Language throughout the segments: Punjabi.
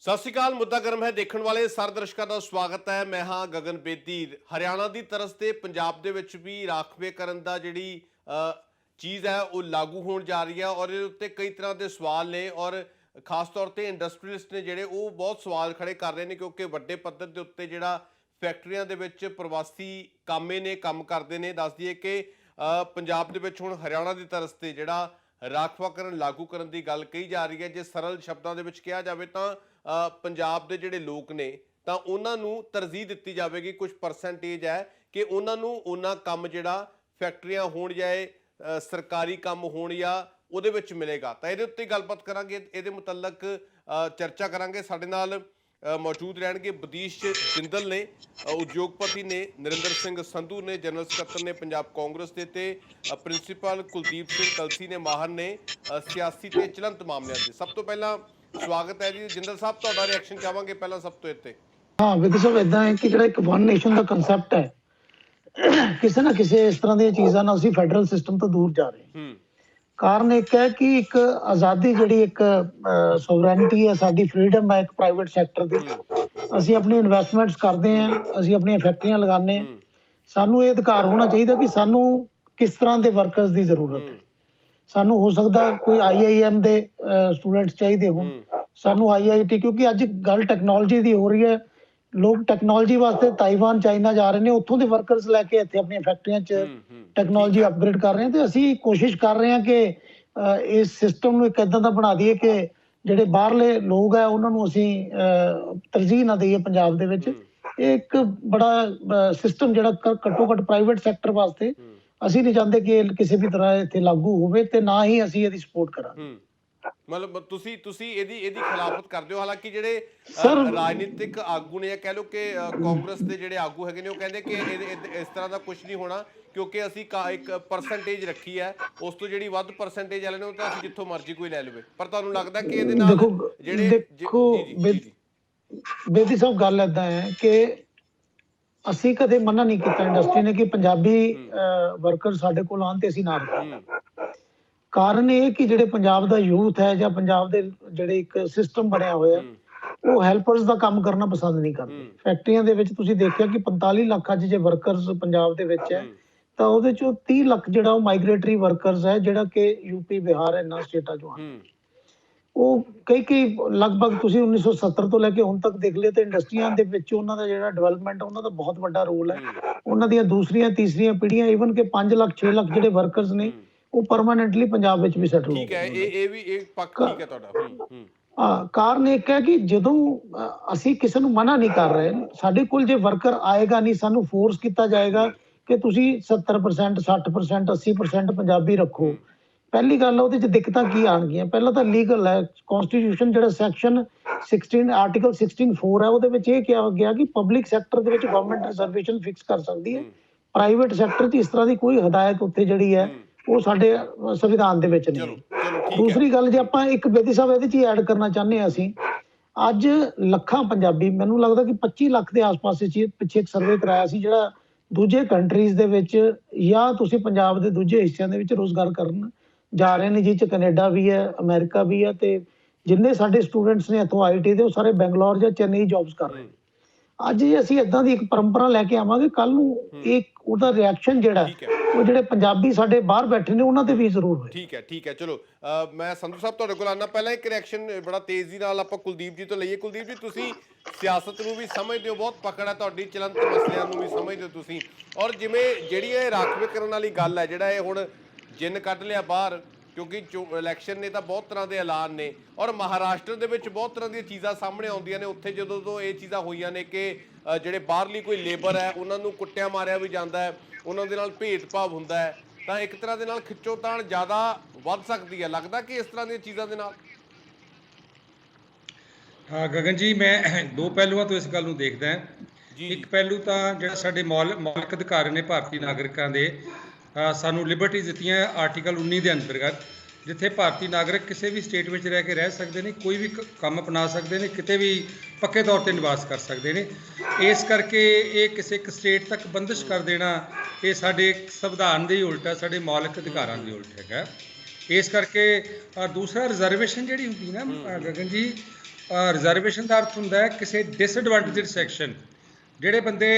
ਸਤਿ ਸ਼੍ਰੀ ਅਕਾਲ। ਮੁੱਦਾ ਗਰਮ ਹੈ ਦੇਖਣ ਵਾਲੇ ਸਾਰੇ ਦਰਸ਼ਕਾਂ ਦਾ ਸਵਾਗਤ ਹੈ। ਮੈਂ ਹਾਂ ਗਗਨ ਬੇਦੀ। ਹਰਿਆਣਾ ਦੀ ਤਰਸ ਤੇ ਪੰਜਾਬ ਦੇ ਵਿੱਚ ਵੀ ਰਾਖਵੇਂਕਰਨ ਦਾ ਜਿਹੜੀ ਚੀਜ਼ ਹੈ ਉਹ ਲਾਗੂ ਹੋਣ ਜਾ ਰਹੀ ਹੈ ਔਰ ਇਹਦੇ ਉੱਤੇ ਕਈ ਤਰ੍ਹਾਂ ਦੇ ਸਵਾਲ ਨੇ ਔਰ ਖਾਸ ਤੌਰ ਤੇ ਇੰਡਸਟਰੀਅਲਿਸਟ ਨੇ ਜਿਹੜੇ ਉਹ ਬਹੁਤ ਸਵਾਲ ਖੜੇ ਕਰ ਰਹੇ ਨੇ ਕਿਉਂਕਿ ਵੱਡੇ ਪੱਧਰ ਦੇ ਉੱਤੇ ਜਿਹੜਾ ਫੈਕਟਰੀਆਂ ਦੇ ਵਿੱਚ ਪ੍ਰਵਾਸੀ ਕਾਮੇ ਨੇ ਕੰਮ ਕਰਦੇ ਨੇ। ਦੱਸ ਦਈਏ ਕਿ ਪੰਜਾਬ ਦੇ ਵਿੱਚ ਹੁਣ ਹਰਿਆਣਾ ਦੀ ਤਰਸ ਤੇ ਜਿਹੜਾ ਰਾਖਵਾਂਕਰਨ ਲਾਗੂ ਕਰਨ ਦੀ ਗੱਲ ਕਹੀ ਜਾ ਰਹੀ ਹੈ। ਜੇ ਸਰਲ ਸ਼ਬਦਾਂ ਦੇ ਵਿੱਚ ਕਿਹਾ ਜਾਵੇ ਤਾਂ ਪੰਜਾਬ ਦੇ ਜਿਹੜੇ ਲੋਕ ਨੇ ਤਾਂ ਉਹਨਾਂ ਨੂੰ ਤਰਜੀਹ ਦਿੱਤੀ ਜਾਵੇਗੀ। ਕੁਝ ਪਰਸੈਂਟੇਜ ਹੈ ਕਿ ਉਹਨਾਂ ਨੂੰ ਉਹਨਾਂ ਕੰਮ ਜਿਹੜਾ ਫੈਕਟਰੀਆਂ ਹੋਣ ਜਾਏ ਸਰਕਾਰੀ ਕੰਮ ਹੋਣ ਜਾਂ ਉਹਦੇ ਵਿੱਚ ਮਿਲੇਗਾ। ਤਾਂ ਇਹਦੇ ਉੱਤੇ ਗੱਲਬਾਤ ਕਰਾਂਗੇ, ਇਹਦੇ ਮੁਤਲਕ ਚਰਚਾ ਕਰਾਂਗੇ। ਸਾਡੇ ਨਾਲ ਮੌਜੂਦ ਰਹਿਣਗੇ ਬਦੀਸ਼ ਜਿੰਦਲ ਨੇ, ਉਦਯੋਗਪਤੀ ਨੇ, ਨਰਿੰਦਰ ਸਿੰਘ ਸੰਧੂ ਨੇ, ਜਨਰਲ ਸਕੱਤਰ ਨੇ ਪੰਜਾਬ ਕਾਂਗਰਸ ਦੇ, ਤੇ ਪ੍ਰਿੰਸੀਪਲ ਕੁਲਦੀਪ ਸਿੰਘ ਕਲਸੀ ਨੇ, ਮਾਹਰ ਨੇ ਸਿਆਸੀ ਤੇ ਚਲੰਤ ਮਾਮਲਿਆਂ ਦੇ। ਸਭ ਤੋਂ ਪਹਿਲਾਂ ਸਵਾਗਤ ਹੈ ਜੀ ਜਿੰਦਲ ਸਾਹਿਬ, ਤੁਹਾਡਾ ਰਿਐਕਸ਼ਨ ਚਾਹਾਂਗੇ ਪਹਿਲਾਂ ਸਭ ਤੋਂ ਇੱਥੇ। ਹਾਂ ਵਿਦ ਸਾਹਿਬ, ਇਦਾਂ ਹੈ ਕਿ ਜਿਹੜਾ ਇੱਕ ਵਨ ਨੇਸ਼ਨ ਦਾ ਕਨਸੈਪਟ ਹੈ, ਕਿਸੇ ਨਾ ਕਿਸੇ ਇਸ ਤਰ੍ਹਾਂ ਦੀਆਂ ਚੀਜ਼ਾਂ ਨਾਲ ਅਸੀਂ ਫੈਡਰਲ ਸਿਸਟਮ ਤੋਂ ਦੂਰ ਜਾ ਰਹੇ ਹਾਂ। ਕਾਰਨ ਇੱਕ ਹੈ ਕਿ ਇੱਕ ਆਜ਼ਾਦੀ ਜਿਹੜੀ ਇੱਕ ਸੋਵਰੈਨਿਟੀ ਹੈ, ਸਾਡੀ ਫਰੀडम ਹੈ ਇੱਕ ਪ੍ਰਾਈਵੇਟ ਸੈਕਟਰ ਦੀ। ਅਸੀਂ ਆਪਣੀ ਇਨਵੈਸਟਮੈਂਟਸ ਕਰਦੇ ਹਾਂ, ਅਸੀਂ ਆਪਣੀਆਂ ਫੈਕਟਰੀਆਂ ਲਗਾਉਂਦੇ ਹਾਂ। ਸਾਨੂੰ ਇਹ ਅਧਿਕਾਰ ਹੋਣਾ ਚਾਹੀਦਾ ਕਿ ਸਾਨੂੰ ਕਿਸ ਤਰ੍ਹਾਂ ਦੇ ਵਰਕਰਸ ਦੀ ਜ਼ਰੂਰਤ ਹੈ। ਸਾਨੂੰ ਹੋ ਸਕਦਾ ਕੋਈ IIM ਦੇ ਸਟੂਡੈਂਟਸ ਚਾਹੀਦੇ ਹੋਣ, ਸਾਨੂੰ IIT, ਕਿਉਂਕਿ ਅੱਜ ਗੱਲ ਟੈਕਨੋਲੋਜੀ ਦੀ ਹੋ ਰਹੀ ਹੈ। ਲੋਕ ਟੈਕਨੋਲੋਜੀ ਵਾਸਤੇ ਤਾਈਵਾਨ, ਚਾਈਨਾ ਜਾ ਰਹੇ ਨੇ, ਉੱਥੋਂ ਦੇ ਵਰਕਰਸ ਲੈ ਕੇ ਇੱਥੇ ਆਪਣੀਆਂ ਫੈਕਟਰੀਆਂ 'ਚ ਟੈਕਨੋਲੋਜੀ ਅਪਗ੍ਰੇਡ ਕਰ ਰਹੇ ਹਾਂ। ਤੇ ਅਸੀਂ ਕੋਸ਼ਿਸ਼ ਕਰ ਰਹੇ ਹਾਂ ਕਿ ਇਸ ਸਿਸਟਮ ਨੂੰ ਇੱਕ ਇੱਦਾਂ ਦਾ ਬਣਾ ਦਈਏ ਕਿ ਜਿਹੜੇ ਬਾਹਰਲੇ ਲੋਕ ਹੈ ਉਹਨਾਂ ਨੂੰ ਅਸੀਂ ਤਰਜੀਹ ਨਾ ਦਈਏ ਪੰਜਾਬ ਦੇ ਵਿੱਚ। ਇਹ ਇੱਕ ਬੜਾ ਸਿਸਟਮ ਜਿਹੜਾ ਘੱਟੋ ਘੱਟ ਪ੍ਰਾਈਵੇਟ ਸੈਕਟਰ ਵਾਸਤੇ ਅਸੀਂ ਨਹੀਂ ਚਾਹੁੰਦੇ ਕਿ ਕਿਸੇ ਵੀ ਤਰ੍ਹਾਂ ਇੱਥੇ ਲਾਗੂ ਹੋਵੇ, ਤੇ ਨਾ ਹੀ ਅਸੀਂ ਇਹਦੀ ਸਪੋਰਟ ਕਰਾਂਗੇ। ਮਤਲਬ ਤੁਸੀਂ ਇਹਦੀ ਖਿਲਾਫਤ ਕਰਦੇ ਹੋ। ਹਾਲਾਂਕਿ ਜਿਹੜੇ ਰਾਜਨੀਤਿਕ ਆਗੂ ਨੇ, ਕਹਿ ਲਓ ਕਿ ਕਾਂਗਰਸ ਦੇ ਜਿਹੜੇ ਆਗੂ ਹੈਗੇ ਨੇ, ਉਹ ਕਹਿੰਦੇ ਕਿ ਇਸ ਤਰ੍ਹਾਂ ਦਾ ਕੁਝ ਨਹੀਂ ਹੋਣਾ ਕਿਉਂਕਿ ਅਸੀਂ ਇੱਕ ਪਰਸੈਂਟੇਜ ਰੱਖੀ ਹੈ, ਉਸ ਤੋਂ ਜਿਹੜੀ ਵੱਧ ਪਰਸੈਂਟੇਜ ਵਾਲੇ ਨੇ ਉਹ ਤਾਂ ਅਸੀਂ ਜਿੱਥੋਂ ਮਰਜ਼ੀ ਕੋਈ ਲੈ ਲਵੇ। ਪਰ ਤੁਹਾਨੂੰ ਲੱਗਦਾ ਕਿ ਇਹਦੇ ਨਾਲ ਜਿਹੜੇ ਬੇਦੀ ਸਾਹਿਬ, ਗੱਲ ਏਦਾਂ ਹੈ ਕਿ ਅਸੀਂ ਕਦੇ ਮਨਾ ਨਹੀਂ ਕੀਤਾ ਇੰਡਸਟਰੀ ਨੇ ਕਿ ਪੰਜਾਬੀ ਵਰਕਰ ਸਾਡੇ ਕੋਲ ਆਉਣ ਤੇ ਅਸੀਂ ਨਾ ਰੱਖੀਏ। ਕਾਰਨ ਇਹ ਕਿ ਜਿਹੜੇ ਪੰਜਾਬ ਦਾ ਯੂਥ ਹੈ ਜਾਂ ਪੰਜਾਬ ਦੇ ਜਿਹੜੇ ਇੱਕ ਸਿਸਟਮ ਬਣਿਆ ਹੋਇਆ, ਉਹ ਹੈਲਪਰਸ ਦਾ ਕੰਮ ਕਰਨਾ ਪਸੰਦ ਨਹੀਂ ਕਰਦੇ। ਫੈਕਟਰੀਆਂ ਦੇ ਵਿੱਚ ਤੁਸੀਂ ਦੇਖਿਆ ਕਿ 45 ਲੱਖ ਅੱਜ ਜੇ ਵਰਕਰਸ ਪੰਜਾਬ ਦੇ ਵਿੱਚ ਹੈ, ਤਾਂ ਉਹਦੇ ਚੋਂ 30 ਲੱਖ ਜਿਹੜਾ ਉਹ ਮਾਈਗ੍ਰੇਟਰੀ ਵਰਕਰਸ ਹੈ, ਜਿਹੜਾ ਕਿ UP, ਬਿਹਾਰ ਇਹਨਾਂ ਸਟੇਟਾਂ ਚੋਂ ਆਉਂਦੇ। ਉਹ ਕਈ ਲਗਭਗ ਤੁਸੀਂ 1970 ਤੋਂ ਲੈ ਕੇ ਹੁਣ ਤੱਕ ਦੇਖ ਲਿਆ ਤੇ ਇੰਡਸਟਰੀਆਂ ਦੇ ਵਿੱਚ ਉਹਨਾਂ ਦਾ ਜਿਹੜਾ ਡਿਵੈਲਪਮੈਂਟ, ਉਹਨਾਂ ਦਾ ਬਹੁਤ ਵੱਡਾ ਰੋਲ ਹੈ। ਉਹਨਾਂ ਦੀਆਂ ਦੂਸਰੀਆਂ ਤੀਸਰੀਆਂ ਪੀੜ੍ਹੀਆਂ, ਈਵਨ ਕਿ 5 ਲੱਖ 6 ਲੱਖ ਜਿਹੜੇ ਵਰਕਰਸ ਨੇ ਉਹ ਪਰਮਾਨੈਂਟਲੀ ਪੰਜਾਬ ਵਿੱਚ ਵੀ ਸੈਟਲ ਹੋ ਗਏ। ਠੀਕ ਹੈ, ਇਹ ਵੀ ਇੱਕ ਪੱਖ ਠੀਕ ਹੈ ਤੁਹਾਡਾ। ਕਾਰਨ ਇੱਕ ਹੈ ਕਿ ਜਦੋਂ ਅਸੀਂ ਕਿਸੇ ਨੂੰ ਮਨਾ ਨਹੀਂ ਕਰ ਰਹੇ, ਸਾਡੇ ਕੋਲ ਜੇ ਵਰਕਰ ਆਏਗਾ ਨਹੀਂ, ਸਾਨੂੰ ਫੋਰਸ ਕੀਤਾ ਜਾਏਗਾ ਕਿ ਤੁਸੀਂ 70%, 60%, 80% ਪੰਜਾਬੀ ਰੱਖੋ। ਪਹਿਲੀ ਗੱਲ ਉਹਦੇ 'ਚ ਦਿੱਕਤਾਂ ਕੀ ਆਉਣਗੀਆਂ? ਪਹਿਲਾਂ ਤਾਂ ਲੀਗਲ ਹੈ, ਕੌਨਸਟੀਟਿਊਸ਼ਨ ਜਿਹੜਾ ਸੈਕਸ਼ਨ 16 ਆਰਟੀਕਲ 16(4) ਹੈ, ਉਹਦੇ ਵਿੱਚ ਇਹ ਕਿਹਾ ਗਿਆ ਕਿ ਪਬਲਿਕ ਸੈਕਟਰ ਦੇ ਵਿੱਚ ਗਵਰਨਮੈਂਟ ਰਿਜ਼ਰਵੇਸ਼ਨ ਫਿਕਸ ਕਰ ਸਕਦੀ ਹੈ। ਪ੍ਰਾਈਵੇਟ ਸੈਕਟਰ 'ਚ ਇਸ ਤਰ੍ਹਾਂ ਦੀ ਕੋਈ ਹਦਾਇਤ ਉੱਥੇ ਜਿਹੜੀ ਹੈ ਉਹ ਸਾਡੇ ਸੰਵਿਧਾਨ ਦੇ ਵਿੱਚ ਨਹੀਂ। ਦੂਸਰੀ ਗੱਲ, ਜੇ ਆਪਾਂ ਇੱਕ ਬੇਦੀ ਸਾਹਿਬ ਇਹਦੇ 'ਚ ਹੀ ਐਡ ਕਰਨਾ ਚਾਹੁੰਦੇ ਹਾਂ, ਅਸੀਂ ਅੱਜ ਲੱਖਾਂ ਪੰਜਾਬੀ, ਮੈਨੂੰ ਲੱਗਦਾ ਕਿ 25 ਲੱਖ ਦੇ ਆਸ-ਪਾਸ ਪਿੱਛੇ ਇੱਕ ਸਰਵੇ ਕਰਾਇਆ ਸੀ, ਜਿਹੜਾ ਦੂਜੇ ਕੰਟਰੀਜ਼ ਦੇ ਵਿੱਚ ਜਾਂ ਤੁਸੀਂ ਪੰਜਾਬ ਦੇ ਦੂਜੇ ਹਿੱਸਿਆਂ ਦੇ ਵਿੱਚ ਰੋਜ਼ਗਾਰ ਕਰਨ ਜਾ ਰਹੇ ਨੇ, ਜਿਹ 'ਚ ਕੈਨੇਡਾ ਵੀ ਹੈ, ਅਮਰੀਕਾ ਵੀ ਹੈ, ਤੇ ਜਿੰਨੇ ਸਾਡੇ ਸਟੂਡੈਂਟਸ ਨੇ ਇੱਥੋਂ IIT ਦੇ, ਉਹ ਸਾਰੇ ਬੈਂਗਲੌਰ ਜਾਂ ਚੇਨਈ ਜੌਬਸ ਕਰ ਰਹੇ ਨੇ। ਅੱਜ ਜੇ ਅਸੀਂ ਏਦਾਂ ਦੀ ਇੱਕ ਪਰੰਪਰਾ ਲੈ ਕੇ ਆਵਾਂਗੇ, ਕੱਲ ਨੂੰ ਉਹਦਾ ਰਿਐਕਸ਼ਨ ਜਿਹੜਾ ਉਹ ਜਿਹੜੇ ਪੰਜਾਬੀ ਸਾਡੇ ਬਾਹਰ ਬੈਠੇ ਨੇ ਉਹਨਾਂ ਤੇ ਵੀ ਜ਼ਰੂਰ ਹੋਏ। ਠੀਕ ਹੈ। ਚਲੋ ਮੈਂ ਸੰਧੂ ਸਾਹਿਬ ਤੁਹਾਡੇ ਕੋਲ ਆਉਣਾ। ਪਹਿਲਾਂ ਇੱਕ ਰਿਐਕਸ਼ਨ ਬੜਾ ਤੇਜ਼ੀ ਨਾਲ ਆਪਾਂ ਕੁਲਦੀਪ ਜੀ ਤੋਂ ਲਈਏ। ਕੁਲਦੀਪ ਜੀ, ਤੁਸੀਂ ਸਿਆਸਤ ਨੂੰ ਵੀ ਸਮਝਦੇ ਹੋ, ਬਹੁਤ ਪਕੜ ਹੈ ਤੁਹਾਡੀ, ਚਲੰਤ ਮਸਲਿਆਂ ਨੂੰ ਵੀ ਸਮਝਦੇ ਹੋ ਤੁਸੀਂ, ਔਰ ਜਿਵੇਂ ਜਿਹੜੀ ਇਹ ਰਾਖਵੇਂਕਰਨ ਵਾਲੀ ਗੱਲ ਹੈ, ਜਿਹੜਾ ਇਹ ਹੁਣ ਜਿੰਨ ਕੱਢ ਲਿਆ ਬਾਹਰ, ਕਿਉਂਕਿ ਇਲੈਕਸ਼ਨ ਨੇ ਤਾਂ ਬਹੁਤ ਤਰ੍ਹਾਂ ਦੇ ਐਲਾਨ ਨੇ, ਔਰ ਮਹਾਰਾਸ਼ਟਰ ਦੇ ਵਿੱਚ ਬਹੁਤ ਤਰ੍ਹਾਂ ਦੀਆਂ ਚੀਜ਼ਾਂ ਸਾਹਮਣੇ ਆਉਂਦੀਆਂ ਨੇ। ਉੱਥੇ ਜਦੋਂ ਤੋਂ ਇਹ ਚੀਜ਼ਾਂ ਹੋਈਆਂ ਨੇ ਕਿ ਜਿਹੜੇ ਬਾਹਰਲੀ ਕੋਈ ਲੇਬਰ ਹੈ ਉਹਨਾਂ ਨੂੰ ਕੁੱਟਿਆ ਮਾਰਿਆ ਵੀ ਜਾਂਦਾ ਹੈ, ਉਹਨਾਂ ਦੇ ਨਾਲ ਭੇਦਭਾਵ ਹੁੰਦਾ ਹੈ, ਤਾਂ ਇੱਕ ਤਰ੍ਹਾਂ ਦੇ ਨਾਲ ਖਿੱਚੋਤਾਣ ਜ਼ਿਆਦਾ ਵੱਧ ਸਕਦੀ ਹੈ। ਲੱਗਦਾ ਕਿ ਇਸ ਤਰ੍ਹਾਂ ਦੀਆਂ ਚੀਜ਼ਾਂ ਦੇ ਨਾਲ? ਹਾਂ ਗਗਨ ਜੀ, ਮੈਂ ਦੋ ਪਹਿਲੂਆਂ ਤੋਂ ਇਸ ਗੱਲ ਨੂੰ ਦੇਖਦਾ ਹਾਂ। ਇੱਕ ਪਹਿਲੂ ਤਾਂ ਜਿਹੜਾ ਸਾਡੇ ਮੌਲਿਕ ਅਧਿਕਾਰ ਨੇ ਭਾਰਤੀ ਨਾਗਰਿਕਾਂ ਦੇ, ਸਾਨੂੰ ਲਿਬਰਟੀ ਦਿੱਤੀਆਂ ਆਰਟੀਕਲ 19 ਦੇ ਅੰਤਰਗਤ, ਜਿੱਥੇ ਭਾਰਤੀ ਨਾਗਰਿਕ ਕਿਸੇ ਵੀ ਸਟੇਟ ਵਿੱਚ ਰਹਿ ਕੇ ਰਹਿ ਸਕਦੇ ਨੇ, ਕੋਈ ਵੀ ਕੰਮ ਅਪਣਾ ਸਕਦੇ ਨੇ, ਕਿਤੇ ਵੀ ਪੱਕੇ ਤੌਰ 'ਤੇ ਨਿਵਾਸ ਕਰ ਸਕਦੇ ਨੇ। ਇਸ ਕਰਕੇ ਇਹ ਕਿਸੇ ਇੱਕ ਸਟੇਟ ਤੱਕ ਬੰਦਿਸ਼ ਕਰ ਦੇਣਾ, ਇਹ ਸਾਡੇ ਸੰਵਿਧਾਨ ਦੇ ਹੀ ਉਲਟ ਹੈ, ਸਾਡੇ ਮੌਲਿਕ ਅਧਿਕਾਰਾਂ ਦੇ ਉਲਟ ਹੈਗਾ। ਇਸ ਕਰਕੇ ਦੂਸਰਾ, ਰਿਜ਼ਰਵੇਸ਼ਨ ਜਿਹੜੀ ਹੁੰਦੀ ਨਾ ਗਗਨ ਜੀ, ਰਿਜ਼ਰਵੇਸ਼ਨ ਦਾ ਅਰਥ ਹੁੰਦਾ ਹੈ ਕਿਸੇ ਡਿਸਐਡਵਾਂਟੇਜਡ ਸੈਕਸ਼ਨ, ਜਿਹੜੇ ਬੰਦੇ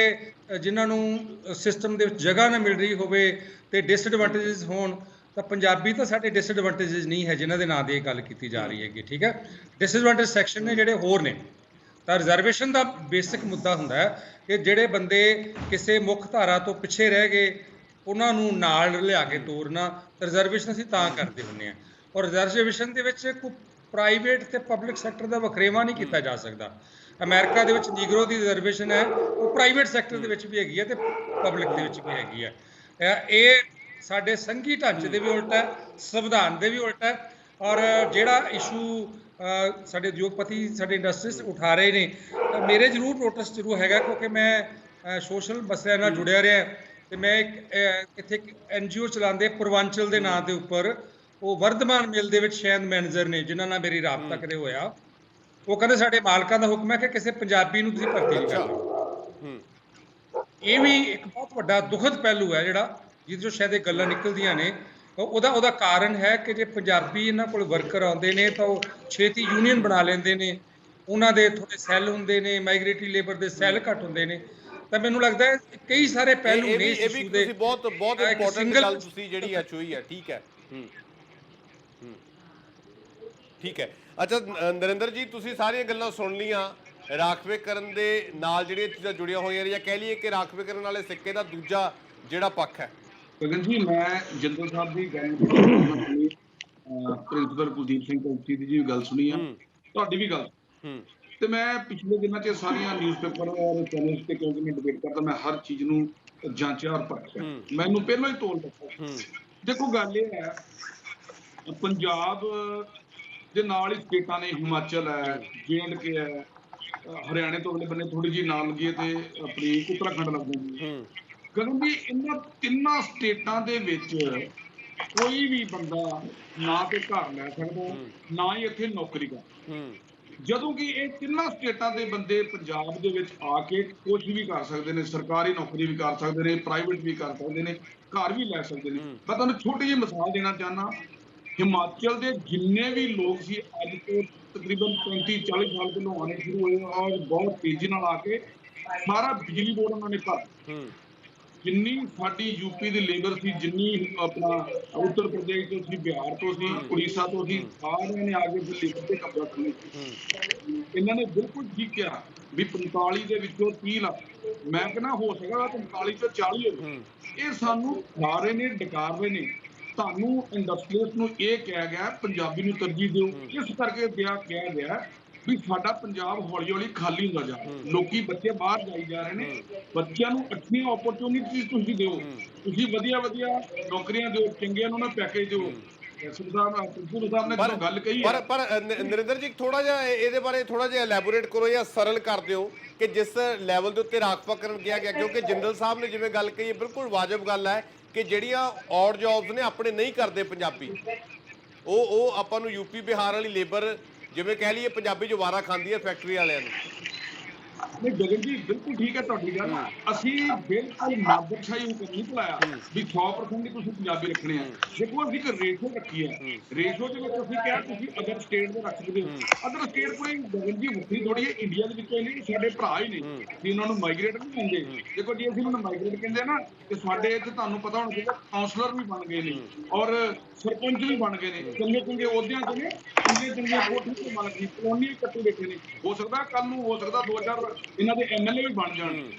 ਜਿਨ੍ਹਾਂ ਨੂੰ ਸਿਸਟਮ ਦੇ ਵਿੱਚ ਜਗ੍ਹਾ ਨਾ ਮਿਲ ਰਹੀ ਹੋਵੇ ਤੇ ਡਿਸਐਡਵਾਂਟੇਜਸ ਹੋਣ, ਤਾਂ ਪੰਜਾਬੀ ਤਾਂ ਸਾਡੇ ਡਿਸਐਡਵਾਂਟੇਜਸ ਨਹੀਂ ਹੈ ਜਿਨ੍ਹਾਂ ਦੇ ਨਾਂ ਦੀ ਇਹ ਗੱਲ ਕੀਤੀ ਜਾ ਰਹੀ ਹੈਗੀ, ਠੀਕ ਹੈ। ਡਿਸਐਡਵਾਂਟੇਜ ਸੈਕਸ਼ਨ ਨੇ ਜਿਹੜੇ ਹੋਰ ਨੇ, ਤਾਂ ਰਿਜ਼ਰਵੇਸ਼ਨ ਦਾ ਬੇਸਿਕ ਮੁੱਦਾ ਹੁੰਦਾ ਹੈ ਕਿ ਜਿਹੜੇ ਬੰਦੇ ਕਿਸੇ ਮੁੱਖ ਧਾਰਾ ਤੋਂ ਪਿੱਛੇ ਰਹਿ ਗਏ ਉਹਨਾਂ ਨੂੰ ਨਾਲ ਲਿਆ ਕੇ ਤੋਰਨਾ। ਰਿਜ਼ਰਵੇਸ਼ਨ ਅਸੀਂ ਤਾਂ ਕਰਦੇ ਹੁੰਦੇ ਹਾਂ, ਔਰ ਰਿਜ਼ਰਵੇਸ਼ਨ ਦੇ ਵਿੱਚ ਕੋਈ ਪ੍ਰਾਈਵੇਟ ਤੇ ਪਬਲਿਕ ਸੈਕਟਰ ਦਾ ਵਖਰੇਵਾਂ ਨਹੀਂ ਕੀਤਾ ਜਾ ਸਕਦਾ। ਅਮਰੀਕਾ ਦੇ ਵਿੱਚ ਨੀਗਰੋ ਦੀ ਰਿਜ਼ਰਵੇਸ਼ਨ ਹੈ, ਉਹ ਪ੍ਰਾਈਵੇਟ ਸੈਕਟਰ ਦੇ ਵਿੱਚ ਵੀ ਹੈਗੀ ਹੈ ਤੇ ਪਬਲਿਕ ਦੇ ਵਿੱਚ ਵੀ ਹੈਗੀ ਹੈ। ਇਹ ਸਾਡੇ ਸੰਘੀ ਢਾਂਚੇ ਦੇ ਵੀ ਉਲਟ ਹੈ, ਸੰਵਿਧਾਨ ਦੇ ਵੀ ਉਲਟ ਹੈ। ਔਰ ਜਿਹੜਾ ਇਸ਼ੂ ਸਾਡੇ ਉਦਯੋਗਪਤੀ, ਸਾਡੇ ਇੰਡਸਟਰੀਜ਼ ਉਠਾ ਰਹੇ ਨੇ, ਮੇਰੇ ਜ਼ਰੂਰ ਪ੍ਰੋਟੈਸਟ ਜ਼ਰੂਰ ਹੈਗਾ, ਕਿਉਂਕਿ ਮੈਂ ਸੋਸ਼ਲ ਮਸਲਿਆਂ ਨਾਲ ਜੁੜਿਆ ਰਿਹਾ ਤੇ ਮੈਂ ਇੱਥੇ NGO ਚਲਾਉਂਦੇ ਪੂਰਵਾਂਚਲ ਦੇ ਨਾਂ ਦੇ ਉੱਪਰ, ਉਹ ਵਰਧਮਾਨ ਮਿਲ ਦੇ ਵਿੱਚ ਸ਼ੈਨ ਮੈਨੇਜਰ ਨੇ ਜਿਨ੍ਹਾਂ ਨਾਲ ਮੇਰੀ ਰਾਬਤਾ ਕਦੇ ਹੋਇਆ। ਉਹ ਕਹਿੰਦੇ ਸਾਡੇ ਮਾਲਕਾਂ ਦਾ ਹੁਕਮ ਹੈ ਕਿ ਕਿਸੇ ਪੰਜਾਬੀ ਨੂੰ ਤੁਸੀਂ ਭਰਤੀ ਨਹੀਂ ਕਰਨਾ। ਇਹ ਵੀ ਇੱਕ ਬਹੁਤ ਵੱਡਾ ਦੁਖਦ ਪਹਿਲੂ ਹੈ ਜਿਹੜਾ ਜਿਹਦੇ ਚੋਂ ਸ਼ਾਇਦ ਇਹ ਗੱਲਾਂ ਨਿਕਲਦੀਆਂ ਨੇ। ਉਹਦਾ ਕਾਰਨ ਹੈ ਕਿ ਜੇ ਪੰਜਾਬੀ ਇਹਨਾਂ ਕੋਲ ਵਰਕਰ ਆਉਂਦੇ ਨੇ ਤਾਂ ਉਹ ਛੇਤੀ ਯੂਨੀਅਨ ਬਣਾ ਲੈਂਦੇ ਨੇ, ਉਹਨਾਂ ਦੇ ਥੋੜੇ ਸੈੱਲ ਹੁੰਦੇ ਨੇ, ਮਾਈਗ੍ਰੇਟਰੀ ਲੇਬਰ ਦੇ ਸੈੱਲ ਘੱਟ ਹੁੰਦੇ ਨੇ। ਤਾਂ ਮੈਨੂੰ ਲੱਗਦਾ ਹੈ ਕਈ ਸਾਰੇ ਪਹਿਲੂ ਨੇ ਇਸ ਇਸ਼ੂ ਦੇ। ਬਹੁਤ ਇੰਪੋਰਟੈਂਟ ਗੱਲ ਤੁਸੀਂ ਜਿਹੜੀ ਆ ਚੋਈ ਹੈ, ਠੀਕ ਹੈ। ਠੀਕ ਹੈ। ਅੱਛਾ ਨਰਿੰਦਰ ਜੀ, ਤੁਸੀਂ ਸਾਰੀਆਂ ਗੱਲਾਂ ਸੁਣ ਲਈਆਂ। ਰਾਖਵੇਂਕਰਨ ਦੇ ਨਾਲ ਜਿਹੜੀਆਂ ਚੀਜ਼ਾਂ ਜੁੜੀਆਂ ਹੋਈਆਂ ਨੇ, ਜਾਂ ਕਹਿ ਲਈਏ ਕਿ ਰਾਖਵੇਂਕਰਨ ਵਾਲੇ ਸਿੱਕੇ ਦਾ ਦੂਜਾ ਜਿਹੜਾ ਪੱਖ ਹੈ। ਗਗਨ ਜੀ, ਮੈਂ ਜਿੰਦਲ ਸਾਹਿਬ ਦੀ ਗੱਲ ਪ੍ਰਿੰਸੀਪਲ ਕੁਲਦੀਪ ਸਿੰਘ ਕੌਂਸੀ ਦੀ ਜੀ ਗੱਲ ਸੁਣੀ ਆ, ਤੁਹਾਡੀ ਵੀ ਗੱਲ, ਤੇ ਮੈਂ ਪਿਛਲੇ ਦਿਨਾਂ 'ਚ ਸਾਰੀਆਂ ਨਿਊਜ਼ਪੇਪਰ ਔਰ ਚੈਨਲ ਤੇ, ਕਿਉਂਕਿ ਮੈਂ ਡਿਬੇਟ ਕਰਦਾ, ਮੈਂ ਹਰ ਚੀਜ਼ ਨੂੰ ਜਾਂਚਿਆ ਔਰ ਪਰਖਿਆ। ਮੈਨੂੰ ਪਹਿਲਾਂ ਹੀ ਤੋਲ ਦਿੱਤਾ। ਦੇਖੋ ਗੱਲ ਇਹ ਹੈ, ਪੰਜਾਬ ਦੇ ਨਾਲ ਹੀ ਸਟੇਟਾਂ ਨੇ, ਹਿਮਾਚਲ ਹੈ, JNK ਹੈ, ਹਰਿਆਣੇ ਤੋਂ ਅਗਲੇ ਬੰਨੇ ਥੋੜੀ ਜਿਹੀ ਨਾਲ ਲੱਗੀ ਤੇ ਆਪਣੀ ਉੱਤਰਾਖੰਡ ਲੱਗ ਜਾਂਦੀ। ਗਗਨ ਜੀ, ਇਹਨਾਂ ਤਿੰਨਾਂ ਸਟੇਟਾਂ ਦੇ ਵਿੱਚ ਕੋਈ ਵੀ ਬੰਦਾ ਨਾ ਤੇ ਘਰ ਲੈ ਸਕਦਾ, ਨਾ ਹੀ ਇੱਥੇ ਨੌਕਰੀ ਕਰ। ਜਦੋਂ ਕਿ ਇਹ ਤਿੰਨਾਂ ਸਟੇਟਾਂ ਦੇ ਬੰਦੇ ਪੰਜਾਬ ਦੇ ਵਿੱਚ ਆ ਕੇ ਕੁਝ ਵੀ ਕਰ ਸਕਦੇ ਨੇ, ਸਰਕਾਰੀ ਨੌਕਰੀ ਵੀ ਕਰ ਸਕਦੇ ਨੇ, ਪ੍ਰਾਈਵੇਟ ਵੀ ਕਰ ਸਕਦੇ ਨੇ, ਘਰ ਵੀ ਲੈ ਸਕਦੇ ਨੇ। ਮੈਂ ਤੁਹਾਨੂੰ ਛੋਟੀ ਜਿਹੀ ਮਿਸਾਲ ਦੇਣਾ ਚਾਹੁੰਦਾ। ਹਿਮਾਚਲ ਦੇ ਜਿੰਨੇ ਵੀ ਲੋਕ ਸੀ ਅੱਜ ਤੋਂ ਤਕਰੀਬਨ 35-40 ਸਾਲ ਪਹਿਲਾਂ ਆਉਣੇ ਸ਼ੁਰੂ ਹੋਏ ਔਰ ਬਹੁਤ ਤੇਜ਼ੀ ਨਾਲ ਆ ਕੇ ਸਾਰਾ ਬਿਜਲੀ ਬੋਰਡ ਉਹਨਾਂ ਨੇ ਭਰ। ਜਿੰਨੀ ਸਾਡੀ ਯੂਪੀ ਦੀ ਲੇਬਰ ਸੀ, ਜਿੰਨੀ ਆਪਣਾ ਉੱਤਰ ਪ੍ਰਦੇਸ਼ ਤੋਂ ਸੀ, ਬਿਹਾਰ ਤੋਂ ਸੀ, ਉੜੀਸਾ ਤੋਂ ਸੀ, ਸਾਰਿਆਂ ਨੇ ਆ ਕੇ ਲੇਬਰ ਤੇ ਕਬਜ਼ਾ ਕਰ ਲਿਆ। ਇਹਨਾਂ ਨੇ ਬਿਲਕੁਲ ਠੀਕ ਕਿਹਾ ਵੀ 45 ਦੇ ਵਿੱਚੋਂ 30 ਲੱਖ, ਮੈਂ ਕਹਿੰਦਾ ਹੋ ਸਕਦਾ 45 ਤੋਂ 40 ਹੋਵੇ। ਇਹ ਸਾਨੂੰ ਖਾ ਰਹੇ ਨੇ, ਡਕਾਰ ਰਹੇ ਨੇ। ਤੁਹਾਨੂੰ ਇੰਡਸਟਰੀਜ਼ ਨੂੰ ਇਹ ਕਿਹਾ ਗਿਆ ਪੰਜਾਬੀ ਨੂੰ ਤਰਜੀਹ ਦਿਓ, ਇਸ ਕਰਕੇ ਕਿਹਾ ਗਿਆ ਵੀ ਸਾਡਾ ਪੰਜਾਬ ਹੌਲੀ ਹੌਲੀ ਖਾਲੀ ਹੁੰਦਾ ਜਾ ਰਿਹਾ। ਲੋਕੀ ਬੱਚੇ ਬਾਹਰ ਜਾਈ ਜਾ ਰਹੇ ਨੇ। ਬੱਚਿਆਂ ਨੂੰ ਅੱਛੀਆਂ ਓਪਰਚੁਨਿਟੀਜ਼ ਤੁਸੀਂ ਦਿਓ, ਤੁਸੀਂ ਵਧੀਆ ਨੌਕਰੀਆਂ ਦਿਓ, ਚੰਗੇ ਉਹਨਾਂ ਨੂੰ ਪੈਕੇਜ ਦਿਓ। ਪਰ ਨਰਿੰਦਰ ਜੀ, ਥੋੜਾ ਜਿਹਾ ਇਹਦੇ ਬਾਰੇ ਥੋੜਾ ਜਿਹਾ ਐਲੈਬੋਰੇਟ ਕਰੋ ਜਾਂ ਸਰਲ ਕਰ ਦਿਓ ਕਿ ਜਿਸ ਲੈਵਲ ਦੇ ਉੱਤੇ ਰਾਖਵਾਂਕਰਨ ਕਿਹਾ ਗਿਆ, ਕਿਉਂਕਿ ਜਿੰਦਲ ਸਾਹਿਬ ਨੇ ਜਿਵੇਂ ਗੱਲ ਕਹੀ, ਬਿਲਕੁਲ ਵਾਜਬ ਗੱਲ ਹੈ ਕਿ ਜਿਹੜੀਆਂ ਔਡ ਜੌਬਸ ਨੇ ਆਪਣੇ ਨਹੀਂ ਕਰਦੇ ਪੰਜਾਬੀ, ਉਹ ਆਪਾਂ ਨੂੰ ਯੂਪੀ ਬਿਹਾਰ ਵਾਲੀ ਲੇਬਰ ਜਿਵੇਂ ਕਹਿ ਲਈਏ ਪੰਜਾਬੀ 'ਚ ਵਾਰਾ ਖਾਂਦੀ ਹੈ ਫੈਕਟਰੀ ਵਾਲਿਆਂ ਨੂੰ। ਨਹੀਂ ਗਗਨ ਜੀ, ਬਿਲਕੁਲ ਠੀਕ ਹੈ ਤੁਹਾਡੀ ਗੱਲ। ਅਸੀਂ ਬਿਲਕੁਲ ਨਾਜ਼ਰਸ਼ਾਹੀ ਹੁਕਮ ਨਹੀਂ ਚਲਾਇਆ ਵੀ 100% ਹੀ ਤੁਸੀਂ ਪੰਜਾਬੀ ਰੱਖਣੇ ਆ। ਦੇਖੋ ਅਸੀਂ ਇੱਕ ਰੇਸ਼ੋ ਰੱਖੀ ਹੈ, ਰੇਸ਼ੋ ਦੇ ਵਿੱਚ ਅਸੀਂ ਕਿਹਾ ਤੁਸੀਂ ਅਦਰ ਸਟੇਟ ਦੇ ਰੱਖ ਸਕਦੇ ਹੋ। ਅਦਰ ਸਟੇਟ ਕੋਈ ਗਗਨ ਜੀ ਵੱਖਰੀ ਥੋੜੀ ਹੈ, ਇੰਡੀਆ ਦੇ ਵਿੱਚ ਨਹੀਂ, ਸਾਡੇ ਭਰਾ ਹੀ ਨੇ ਵੀ ਉਹਨਾਂ ਨੂੰ ਮਾਈਗ੍ਰੇਟ ਨਹੀਂ ਕਹਿੰਦੇ। ਦੇਖੋ ਜੇ ਅਸੀਂ ਉਹਨਾਂ ਨੂੰ ਮਾਈਗ੍ਰੇਟ ਕਹਿੰਦੇ ਨਾ, ਤੇ ਸਾਡੇ ਇੱਥੇ ਤੁਹਾਨੂੰ ਪਤਾ ਹੋਣਾ ਚਾਹੀਦਾ ਕਾਉਂਸਲਰ ਵੀ ਬਣ ਗਏ ਨੇ ਔਰ ਸਰਪੰਚ ਵੀ ਬਣ ਗਏ ਨੇ, ਚੰਗੇ ਅਹੁਦਿਆਂ 'ਚ ਨੇ, ਚੰਗੀਆਂ ਕੋਠੀਆਂ ਤੇ ਬਣ ਗਏ, ਕਲੋਨੀਆਂ ਕੱਟੇ ਬੈਠੇ ਨੇ। ਹੋ ਸਕਦਾ ਕੱਲ ਨੂੰ, ਹੋ ਸਕਦਾ 2000 ਇਹਨਾਂ ਦੇ MLA ਵੀ ਬਣ ਜਾਣ।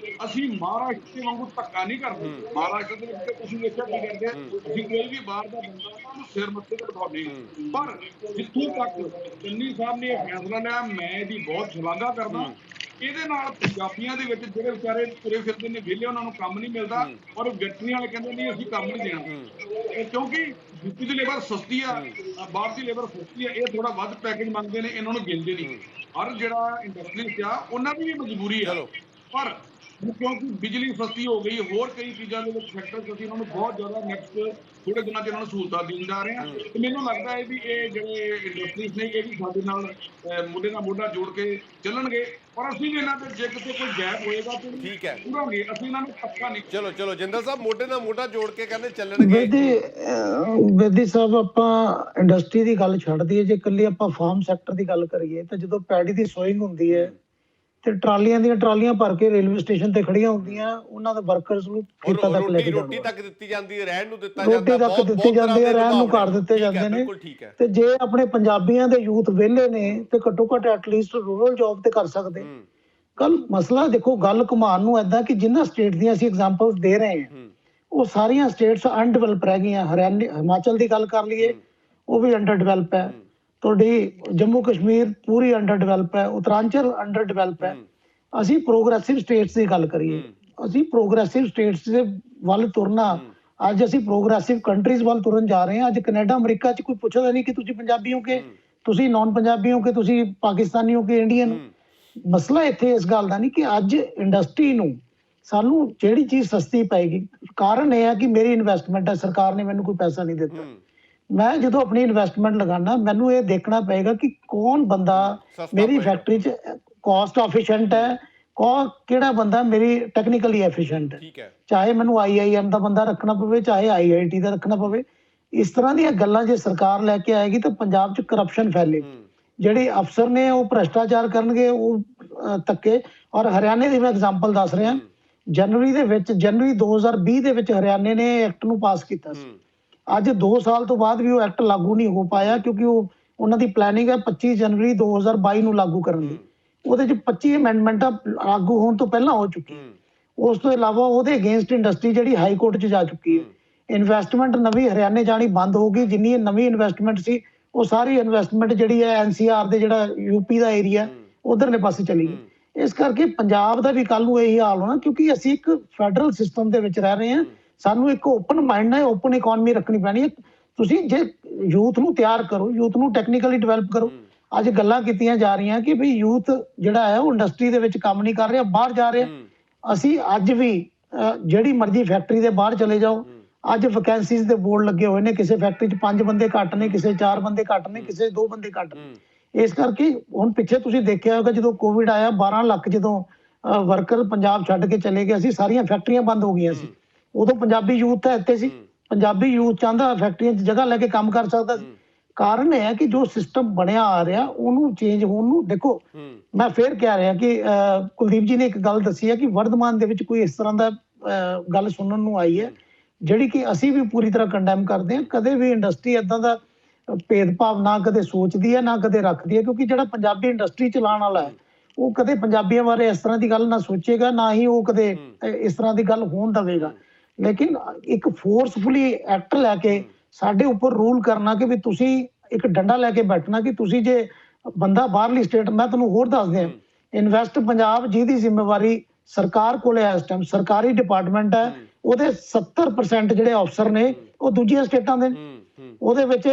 ਅਸੀਂ ਮਹਾਰਾਸ਼ਟਰ ਵਾਂਗੂ ਧੱਕਾ ਨਹੀਂ ਕਰਦੇ। ਮਹਾਰਾਸ਼ਟਰ ਦੇ ਵਿੱਚ ਤੁਸੀਂ ਵੇਖਿਆ ਕੀ ਕਰਦੇ, ਅਸੀਂ ਕੋਈ ਵੀ ਬਾਹਰ ਦਾ ਬੰਦਾ ਉਹਨੂੰ ਸਿਰ ਮੱਥੇ ਤੇ ਬਿਠਾਉਂਦੇ। ਪਰ ਜਿੱਥੋਂ ਤੱਕ ਚੰਨੀ ਸਾਹਿਬ ਨੇ ਇਹ ਫੈਸਲਾ ਲਿਆ, ਮੈਂ ਇਹਦੀ ਬਹੁਤ ਸ਼ਲਾਘਾ ਕਰਦਾ। ਇਹਦੇ ਨਾਲ ਪੰਜਾਬੀਆਂ ਦੇ ਵਿੱਚ ਜਿਹੜੇ ਵਿਚਾਰੇ ਤੁਰੇ ਫਿਰਦੇ ਨੇ ਵਿਹਲੇ, ਉਹਨਾਂ ਨੂੰ ਕੰਮ ਨਹੀਂ ਮਿਲਦਾ ਔਰ ਫੈਕਟਰੀਆਂ ਵਾਲੇ ਕਹਿੰਦੇ ਨਹੀਂ ਅਸੀਂ ਕੰਮ ਨਹੀਂ ਦੇਣਾ, ਕਿਉਂਕਿ ਯੂਪੀ ਦੀ ਲੇਬਰ ਸਸਤੀ ਆ, ਬਾਹਰ ਦੀ ਲੇਬਰ ਸਸਤੀ ਆ। ਇਹ ਥੋੜਾ ਵੱਧ ਪੈਕੇਜ ਮੰਗਦੇ ਨੇ, ਇਹਨਾਂ ਨੂੰ ਗਿਣਦੇ ਨਹੀਂ। ਹਰ ਜਿਹੜਾ ਇੰਡਸਟਰੀ ਆ ਉਹਨਾਂ ਦੀ ਵੀ ਮਜਬੂਰੀ ਆ। ਪਰ ਕਿਉਂਕਿ ਬਿਜਲੀ ਸਸਤੀ ਹੋ ਗਈ, ਹੋਰ ਕਈ ਚੀਜ਼ਾਂ ਦੇ ਵਿੱਚ ਸੈਕਟਰ ਅਸੀਂ ਉਹਨਾਂ ਨੂੰ ਬਹੁਤ ਜ਼ਿਆਦਾ ਨੈਕਸਟ ਥੋੜੇ ਦਿਨਾਂ 'ਚ ਇਹਨਾਂ ਨੂੰ ਸਹੂਲਤਾਂ ਦੇਣ ਜਾ ਰਹੇ ਹਾਂ। ਤੇ ਮੈਨੂੰ ਲੱਗਦਾ ਹੈ ਵੀ ਇਹ ਜਿਹੜੇ ਇੰਡਸਟਰੀਜ਼ ਨੇ ਇਹ ਵੀ ਸਾਡੇ ਨਾਲ ਮੋਢੇ ਨਾਲ ਮੋਢਾ ਜੋੜ ਕੇ ਚੱਲਣਗੇ, ਔਰ ਅਸੀਂ ਵੀ ਇਹਨਾਂ ਦੇ ਜੇ ਕਿਤੇ ਕੋਈ ਗੈਪ ਹੋਏਗਾ ਤੇ ਠੀਕ ਹੈ, ਪੂਰਾਂਗੇ, ਅਸੀਂ ਇਹਨਾਂ ਨੂੰ ਪੱਕਾ ਨਹੀਂ। ਚਲੋ ਜਿੰਦਲ ਸਾਹਿਬ ਮੋਢੇ ਨਾਲ ਮੋਢਾ ਜੋੜ ਕੇ ਕਹਿੰਦੇ ਚੱਲਣਗੇ। ਬੇਦੀ ਸਾਹਿਬ, ਆਪਾਂ ਇੰਡਸਟਰੀ ਦੀ ਗੱਲ ਛੱਡ ਦਈਏ, ਜੇ ਇਕੱਲੀ ਆਪਾਂ ਫਾਰਮ ਸੈਕਟਰ ਦੀ ਗੱਲ ਕਰੀਏ ਤਾਂ ਜਦੋਂ ਪੈਡੀ ਦੀ ਸੋਇੰਗ ਹੁੰਦੀ ਹੈ ਤੇ ਟਰਾਲੀਆਂ ਦੀਆਂ ਟਰਾਲੀਆਂ ਭਰ ਕੇ ਰੇਲਵੇ ਸਟੇਸ਼ਨ ਤੇ ਖੜੀਆਂ ਹੁੰਦੀਆਂ, ਉਹਨਾਂ ਦੇ ਵਰਕਰਸ ਨੂੰ ਖੇਤਾਂ ਤੱਕ ਲੈ ਕੇ ਰੋਟੀ ਤੱਕ ਦਿੱਤੀ ਜਾਂਦੀ ਹੈ, ਰਹਿਣ ਨੂੰ ਦਿੱਤਾ ਰੋਟੀ ਜਾਂਦਾ, ਤੱਕ ਦਿੱਤੀ ਜਾਂਦੀ ਹੈ, ਰਹਿਣ ਨੂੰ ਘਰ ਦਿੱਤੇ ਜਾਂਦੇ ਨੇ। ਠੀਕ ਹੈ, ਤੇ ਜੇ ਆਪਣੇ ਪੰਜਾਬੀਆਂ ਦੇ ਯੂਥ ਵਿਹਲੇ ਨੇ ਤੇ ਘੱਟੋ ਘੱਟ ਐਟਲੀਸਟ ਰੂਰਲ ਜੌਬ ਤੇ ਕਰ ਸਕਦੇ। ਕੱਲ ਮਸਲਾ ਦੇਖੋ, ਗੱਲ ਘੁਮਾਉਣ ਨੂੰ ਏਦਾਂ ਕਿ ਜਿੰਨਾ ਸਟੇਟ ਦੀਆਂ ਅਸੀਂ ਐਗਜ਼ਾਮਪਲਸ ਦੇ ਰਹੇ ਹਾਂ ਉਹ ਸਾਰੀਆਂ ਸਟੇਟਸ ਅਨਡਿਵੈਲਪ ਰਹਿ ਗਈਆਂ। ਹਰਿਆਣਾ, ਹਿਮਾਚਲ ਦੀ ਗੱਲ ਕਰ ਲਈਏ, ਉਹ ਵੀ ਅੰਡਰ ਡਿਵੈਲਪ ਹੈ। ਤੁਹਾਡੀ ਜੰਮੂ ਕਸ਼ਮੀਰ ਪੂਰੀ ਅੰਡਰ ਡਿਵੈਲਪ ਹੈ, ਉੱਤਰਾਂਚਲ ਅੰਡਰ ਡਿਵੈਲਪ ਹੈ। ਅਸੀਂ ਪ੍ਰੋਗਰੈਸਿਵ ਸਟੇਟਸ ਦੀ ਗੱਲ ਕਰੀਏ, ਅਸੀਂ ਪ੍ਰੋਗਰੈਸਿਵ ਸਟੇਟਸ ਦੇ ਵੱਲ ਤੁਰਨਾ, ਅੱਜ ਅਸੀਂ ਪ੍ਰੋਗਰੈਸਿਵ ਕੰਟਰੀਜ਼ ਵੱਲ ਤੁਰਨ ਜਾ ਰਹੇ ਹਾਂ। ਅੱਜ ਕੈਨੇਡਾ ਅਮਰੀਕਾ 'ਚ ਕੋਈ ਪੁੱਛਦਾ ਨਹੀਂ ਕਿ ਤੁਸੀਂ ਪੰਜਾਬੀ ਹੋ ਕਿ ਤੁਸੀਂ ਨਾਨ ਪੰਜਾਬੀ ਹੋ ਕਿ ਤੁਸੀਂ ਪਾਕਿਸਤਾਨੀ ਹੋ ਕਿ ਇੰਡੀਅਨ ਹੋ। ਮਸਲਾ ਇੱਥੇ ਇਸ ਗੱਲ ਦਾ ਨਹੀਂ ਕਿ ਅੱਜ ਇੰਡਸਟਰੀ ਨੂੰ ਸਾਨੂੰ ਜਿਹੜੀ ਚੀਜ਼ ਸਸਤੀ ਪਏਗੀ, ਕਾਰਨ ਇਹ ਹੈ ਕਿ ਮੇਰੀ ਇਨਵੈਸਟਮੈਂਟ ਹੈ, ਸਰਕਾਰ ਨੇ ਮੈਨੂੰ ਕੋਈ ਪੈਸਾ ਨਹੀਂ ਦਿੱਤਾ। ਮੈਂ ਜਦੋਂ ਆਪਣੀ ਇਨਵੈਸਟਮੈਂਟ ਲਗਾਉਣਾ, ਮੈਨੂੰ ਇਹ ਦੇਖਣਾ ਪਏਗਾ ਕਿ ਕੌਣ ਬੰਦਾ ਮੇਰੀ ਫੈਕਟਰੀ 'ਚ ਕਾਸਟ ਐਫੀਸ਼ੀਐਂਟ ਹੈ, ਕਿਹੜਾ ਬੰਦਾ ਮੇਰੀ ਟੈਕਨੀਕਲੀ ਐਫੀਸ਼ੀਐਂਟ ਹੈ। ਚਾਹੇ ਮੈਨੂੰ IIM ਦਾ ਬੰਦਾ ਰੱਖਣਾ ਪਵੇ, ਚਾਹੇ IIT ਦਾ ਰੱਖਣਾ ਪਵੇ। ਇਸ ਤਰ੍ਹਾਂ ਦੀਆਂ ਗੱਲਾਂ ਜੇ ਸਰਕਾਰ ਲੈ ਕੇ ਆਏਗੀ ਤਾਂ ਪੰਜਾਬ 'ਚ ਕਰਪਸ਼ਨ ਫੈਲੇਗੀ। ਜਿਹੜੇ ਅਫਸਰ ਨੇ ਉਹ ਭ੍ਰਿਸ਼ਟਾਚਾਰ ਕਰਨਗੇ, ਉਹ ਧੱਕੇ। ਔਰ ਹਰਿਆਣੇ ਦੀ ਮੈਂ ਐਗਜ਼ਾਮਪਲ ਦੱਸ ਰਿਹਾ, ਜਨਵਰੀ 2020 ਦੇ ਵਿੱਚ ਹਰਿਆਣੇ ਨੇ ਐਕਟ ਨੂੰ ਪਾਸ ਕੀਤਾ ਸੀ। ਅੱਜ 2 ਸਾਲ ਤੋਂ ਬਾਅਦ ਵੀ ਉਹ ਐਕਟ ਲਾਗੂ ਨਹੀਂ ਹੋ ਪਾਇਆ, ਕਿਉਂਕਿ ਉਹਨਾਂ ਦੀ ਪਲੈਨਿੰਗ ਹੈ 25 ਜਨਵਰੀ 2022 ਨੂੰ ਲਾਗੂ ਕਰਨ ਦੀ। ਉਹਦੇ 'ਚ 25 ਅਮੈਂਡਮੈਂਟਾਂ ਲਾਗੂ ਹੋਣ ਤੋਂ ਪਹਿਲਾਂ ਹੋ ਚੁੱਕੀਆਂ। ਉਸ ਤੋਂ ਇਲਾਵਾ ਉਹਦੇ ਅਗੇਂਸਟ ਇੰਡਸਟਰੀ ਜਿਹੜੀ ਹਾਈ ਕੋਰਟ 'ਚ ਜਾ ਚੁੱਕੀ ਹੈ। ਇਨਵੈਸਟਮੈਂਟ ਨਵੀਂ ਹਰਿਆਣੇ ਜਾਣੀ ਬੰਦ ਹੋ ਗਈ। ਜਿੰਨੀ ਨਵੀਂ ਇਨਵੈਸਟਮੈਂਟ ਸੀ ਉਹ ਸਾਰੀ ਇਨਵੈਸਟਮੈਂਟ ਜਿਹੜੀ ਹੈ NCR ਦੇ ਜਿਹੜਾ UP ਦਾ ਏਰੀਆ ਉਧਰਲੇ ਪਾਸੇ ਚਲੀ ਗਈ। ਇਸ ਕਰਕੇ ਪੰਜਾਬ ਦਾ ਵੀ ਕੱਲ ਨੂੰ ਇਹੀ ਹਾਲ ਹੋਣਾ, ਕਿਉਂਕਿ ਅਸੀਂ ਇੱਕ ਫੈਡਰਲ ਸਿਸਟਮ ਦੇ ਵਿੱਚ ਰਹਿ ਰਹੇ ਹਾਂ। ਸਾਨੂੰ ਇੱਕ ਓਪਨ ਮਾਈਂਡ ਨਾਲ ਓਪਨ ਇਕਨੋਮੀ ਰੱਖਣੀ ਪੈਣੀ ਹੈ। ਤੁਸੀਂ ਜੇ ਯੂਥ ਨੂੰ ਤਿਆਰ ਕਰੋ, ਯੂਥ ਨੂੰ ਟੈਕਨੀਕਲੀ ਡਿਵੈਲਪ ਕਰੋ। ਅੱਜ ਗੱਲਾਂ ਕੀਤੀਆਂ ਜਾ ਰਹੀਆਂ ਕਿ ਵੀ ਯੂਥ ਜਿਹੜਾ ਹੈ ਉਹ ਇੰਡਸਟਰੀ ਦੇ ਵਿੱਚ ਕੰਮ ਨਹੀਂ ਕਰ ਰਿਹਾ, ਬਾਹਰ ਜਾ ਰਿਹਾ। ਅਸੀਂ ਅੱਜ ਵੀ ਜਿਹੜੀ ਮਰਜ਼ੀ ਫੈਕਟਰੀ ਦੇ ਬਾਹਰ ਚਲੇ ਜਾਓ, ਅੱਜ ਵੈਕੈਂਸੀਜ਼ ਦੇ ਬੋਰਡ ਲੱਗੇ ਹੋਏ ਨੇ। ਕਿਸੇ ਫੈਕਟਰੀ 'ਚ 5 ਬੰਦੇ ਘੱਟ ਨੇ, ਕਿਸੇ 4 ਬੰਦੇ ਘੱਟ ਨੇ, ਕਿਸੇ 2 ਬੰਦੇ ਘੱਟ ਨੇ। ਇਸ ਕਰਕੇ ਹੁਣ ਪਿੱਛੇ ਤੁਸੀਂ ਦੇਖਿਆ ਹੋਵੇਗਾ, ਜਦੋਂ ਕੋਵਿਡ ਆਇਆ 12 ਲੱਖ ਜਦੋਂ ਵਰਕਰ ਪੰਜਾਬ ਛੱਡ ਕੇ ਚਲੇ ਗਏ ਸੀ, ਸਾਰੀਆਂ ਫੈਕਟਰੀਆਂ ਬੰਦ ਹੋ ਗਈਆਂ ਸੀ। ਉਦੋਂ ਪੰਜਾਬੀ ਯੂਥ ਤਾਂ ਇੱਥੇ ਸੀ। ਪੰਜਾਬੀ ਯੂਥ ਚਾਹੁੰਦਾ ਫੈਕਟਰੀਆਂ 'ਚ ਜਗ੍ਹਾ ਲੈ ਕੇ ਕੰਮ ਕਰ ਸਕਦਾ ਸੀ। ਕਾਰਨ ਇਹ ਹੈ ਕਿ ਜੋ ਸਿਸਟਮ ਬਣਿਆ ਆ ਰਿਹਾ ਉਹਨੂੰ ਚੇਂਜ ਹੋਣ ਨੂੰ ਦੇਖੋ। ਮੈਂ ਫੇਰ ਕਹਿ ਰਿਹਾ ਕਿ ਕੁਲਦੀਪ ਜੀ ਨੇ ਇੱਕ ਗੱਲ ਦੱਸੀ ਹੈ ਕਿ ਵਰਤਮਾਨ ਦੇ ਵਿੱਚ ਕੋਈ ਇਸ ਤਰ੍ਹਾਂ ਦਾ ਗੱਲ ਸੁਣਨ ਨੂੰ ਆਈ ਹੈ ਜਿਹੜੀ ਕਿ ਅਸੀਂ ਵੀ ਪੂਰੀ ਤਰ੍ਹਾਂ ਕੰਡੈਮ ਕਰਦੇ ਹਾਂ। ਕਦੇ ਵੀ ਇੰਡਸਟਰੀ ਏਦਾਂ ਦਾ ਭੇਦਭਾਵ ਨਾ ਕਦੇ ਸੋਚਦੀ ਹੈ, ਨਾ ਕਦੇ ਰੱਖਦੀ ਹੈ, ਕਿਉਂਕਿ ਜਿਹੜਾ ਪੰਜਾਬੀ ਇੰਡਸਟਰੀ ਚਲਾਉਣ ਵਾਲਾ ਹੈ ਉਹ ਕਦੇ ਪੰਜਾਬੀਆਂ ਬਾਰੇ ਇਸ ਤਰ੍ਹਾਂ ਦੀ ਗੱਲ ਨਾ ਸੋਚੇਗਾ, ਨਾ ਹੀ ਉਹ ਕਦੇ ਇਸ ਤਰ੍ਹਾਂ ਦੀ ਗੱਲ ਹੋਣ ਦੇਵੇਗਾ। ਲੇਕਿਨ ਇੱਕ ਫੋਰਸਫੁਲੀ ਐਕਟ ਲੈ ਕੇ ਸਾਡੇ ਉੱਪਰ ਰੂਲ ਕਰਨਾ ਕਿ ਵੀ ਤੁਸੀਂ ਇੱਕ ਡੰਡਾ ਲੈ ਕੇ ਬੈਠਣਾ ਕਿ ਤੁਸੀਂ ਜੇ ਬੰਦਾ ਬਾਹਰਲੀ ਸਟੇਟ, ਮੈਂ ਤੁਹਾਨੂੰ ਹੋਰ ਦੱਸ ਦਿਆਂ, ਇਨਵੈਸਟ ਪੰਜਾਬ ਜਿਹਦੀ ਜ਼ਿੰਮੇਵਾਰੀ ਸਰਕਾਰ ਕੋਲੇ ਇਸ ਟਾਈਮ ਸਰਕਾਰੀ ਡਿਪਾਰਟਮੈਂਟ ਹੈ, ਉਹਦੇ 70% ਜਿਹੜੇ ਅਫਸਰ ਨੇ ਉਹ ਦੂਜੀਆਂ ਸਟੇਟਾਂ ਦੇ। ਉਹਦੇ ਵਿੱਚ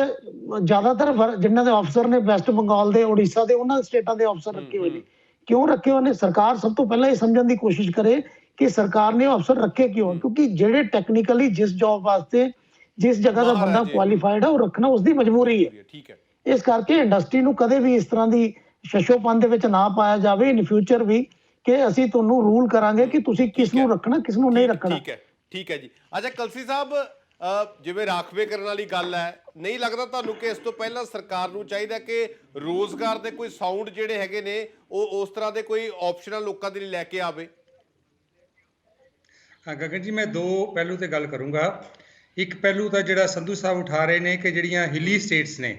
ਜ਼ਿਆਦਾਤਰ ਜਿਨ੍ਹਾਂ ਦੇ ਅਫਸਰ ਨੇ ਵੈਸਟ ਬੰਗਾਲ ਦੇ, ਉੜੀਸਾ ਦੇ, ਉਹਨਾਂ ਸਟੇਟਾਂ ਦੇ ਅਫਸਰ ਰੱਖੇ ਹੋਏ ਨੇ। ਕਿਉਂ ਰੱਖੇ ਹੋਏ ਨੇ? ਸਰਕਾਰ ਸਭ ਤੋਂ ਪਹਿਲਾਂ ਇਹ ਸਮਝਣ ਦੀ ਕੋਸ਼ਿਸ਼ ਕਰੇ ਕਿ ਸਰਕਾਰ ਨੇ ਉਹ ਅਫਸਰ ਰੱਖੇ ਕਿਉਂ, ਕਿਉਂਕਿ ਜਿਹੜੇ ਟੈਕਨੀਕਲੀ ਜਿਸ ਜੌਬ ਵਾਸਤੇ ਜਿਸ ਜਗ੍ਹਾ ਦਾ ਬੰਦਾ ਕੁਆਲੀਫਾਈਡ ਹੈ ਉਹ ਰੱਖਣਾ ਉਸਦੀ ਮਜਬੂਰੀ ਹੈ। ਇਸ ਕਰਕੇ ਇੰਡਸਟਰੀ ਨੂੰ ਕਦੇ ਵੀ ਇਸ ਤਰ੍ਹਾਂ ਦੀ ਸ਼ਸ਼ੋਪਨ ਦੇ ਵਿੱਚ ਨਾ ਪਾਇਆ ਜਾਵੇ ਇਨ ਫਿਊਚਰ ਵੀ ਕਿ ਅਸੀਂ ਤੁਹਾਨੂੰ ਰੂਲ ਕਰਾਂਗੇ ਕਿ ਤੁਸੀਂ ਕਿਸ ਨੂੰ ਰੱਖਣਾ, ਕਿਸ ਨੂੰ ਨਹੀਂ ਰੱਖਣਾ। ਠੀਕ ਹੈ ਜੀ। ਅੱਛਾ ਕਲਸੀ ਸਾਹਿਬ, ਜਿਵੇਂ ਰਾਖਵੇ ਕਰਨ ਵਾਲੀ ਗੱਲ ਹੈ, ਨਹੀਂ ਲੱਗਦਾ ਤੁਹਾਨੂੰ ਕਿ ਇਸ ਤੋਂ ਪਹਿਲਾਂ ਸਰਕਾਰ ਨੂੰ ਚਾਹੀਦਾ ਕਿ ਰੋਜ਼ਗਾਰ ਦੇ ਕੋਈ ਸਾਊਂਡ ਜਿਹੜੇ ਹੈਗੇ ਨੇ ਉਹ ਉਸ ਤਰ੍ਹਾਂ ਦੇ ਕੋਈ ਆਪਸ਼ਨਾਂ ਲੋਕਾਂ ਦੇ ਲਈ ਲੈ ਕੇ ਆਵੇ? ਗਗਨ ਜੀ, ਮੈਂ 2 ਪਹਿਲੂ ਤੇ ਗੱਲ ਕਰੂੰਗਾ। ਇੱਕ ਪਹਿਲੂ ਤਾਂ ਜਿਹੜਾ ਸੰਧੂ ਸਾਹਿਬ ਉਠਾ ਰਹੇ ਨੇ ਕਿ ਜਿਹੜੀਆਂ ਹਿੱਲੀ ਸਟੇਟਸ ਨੇ,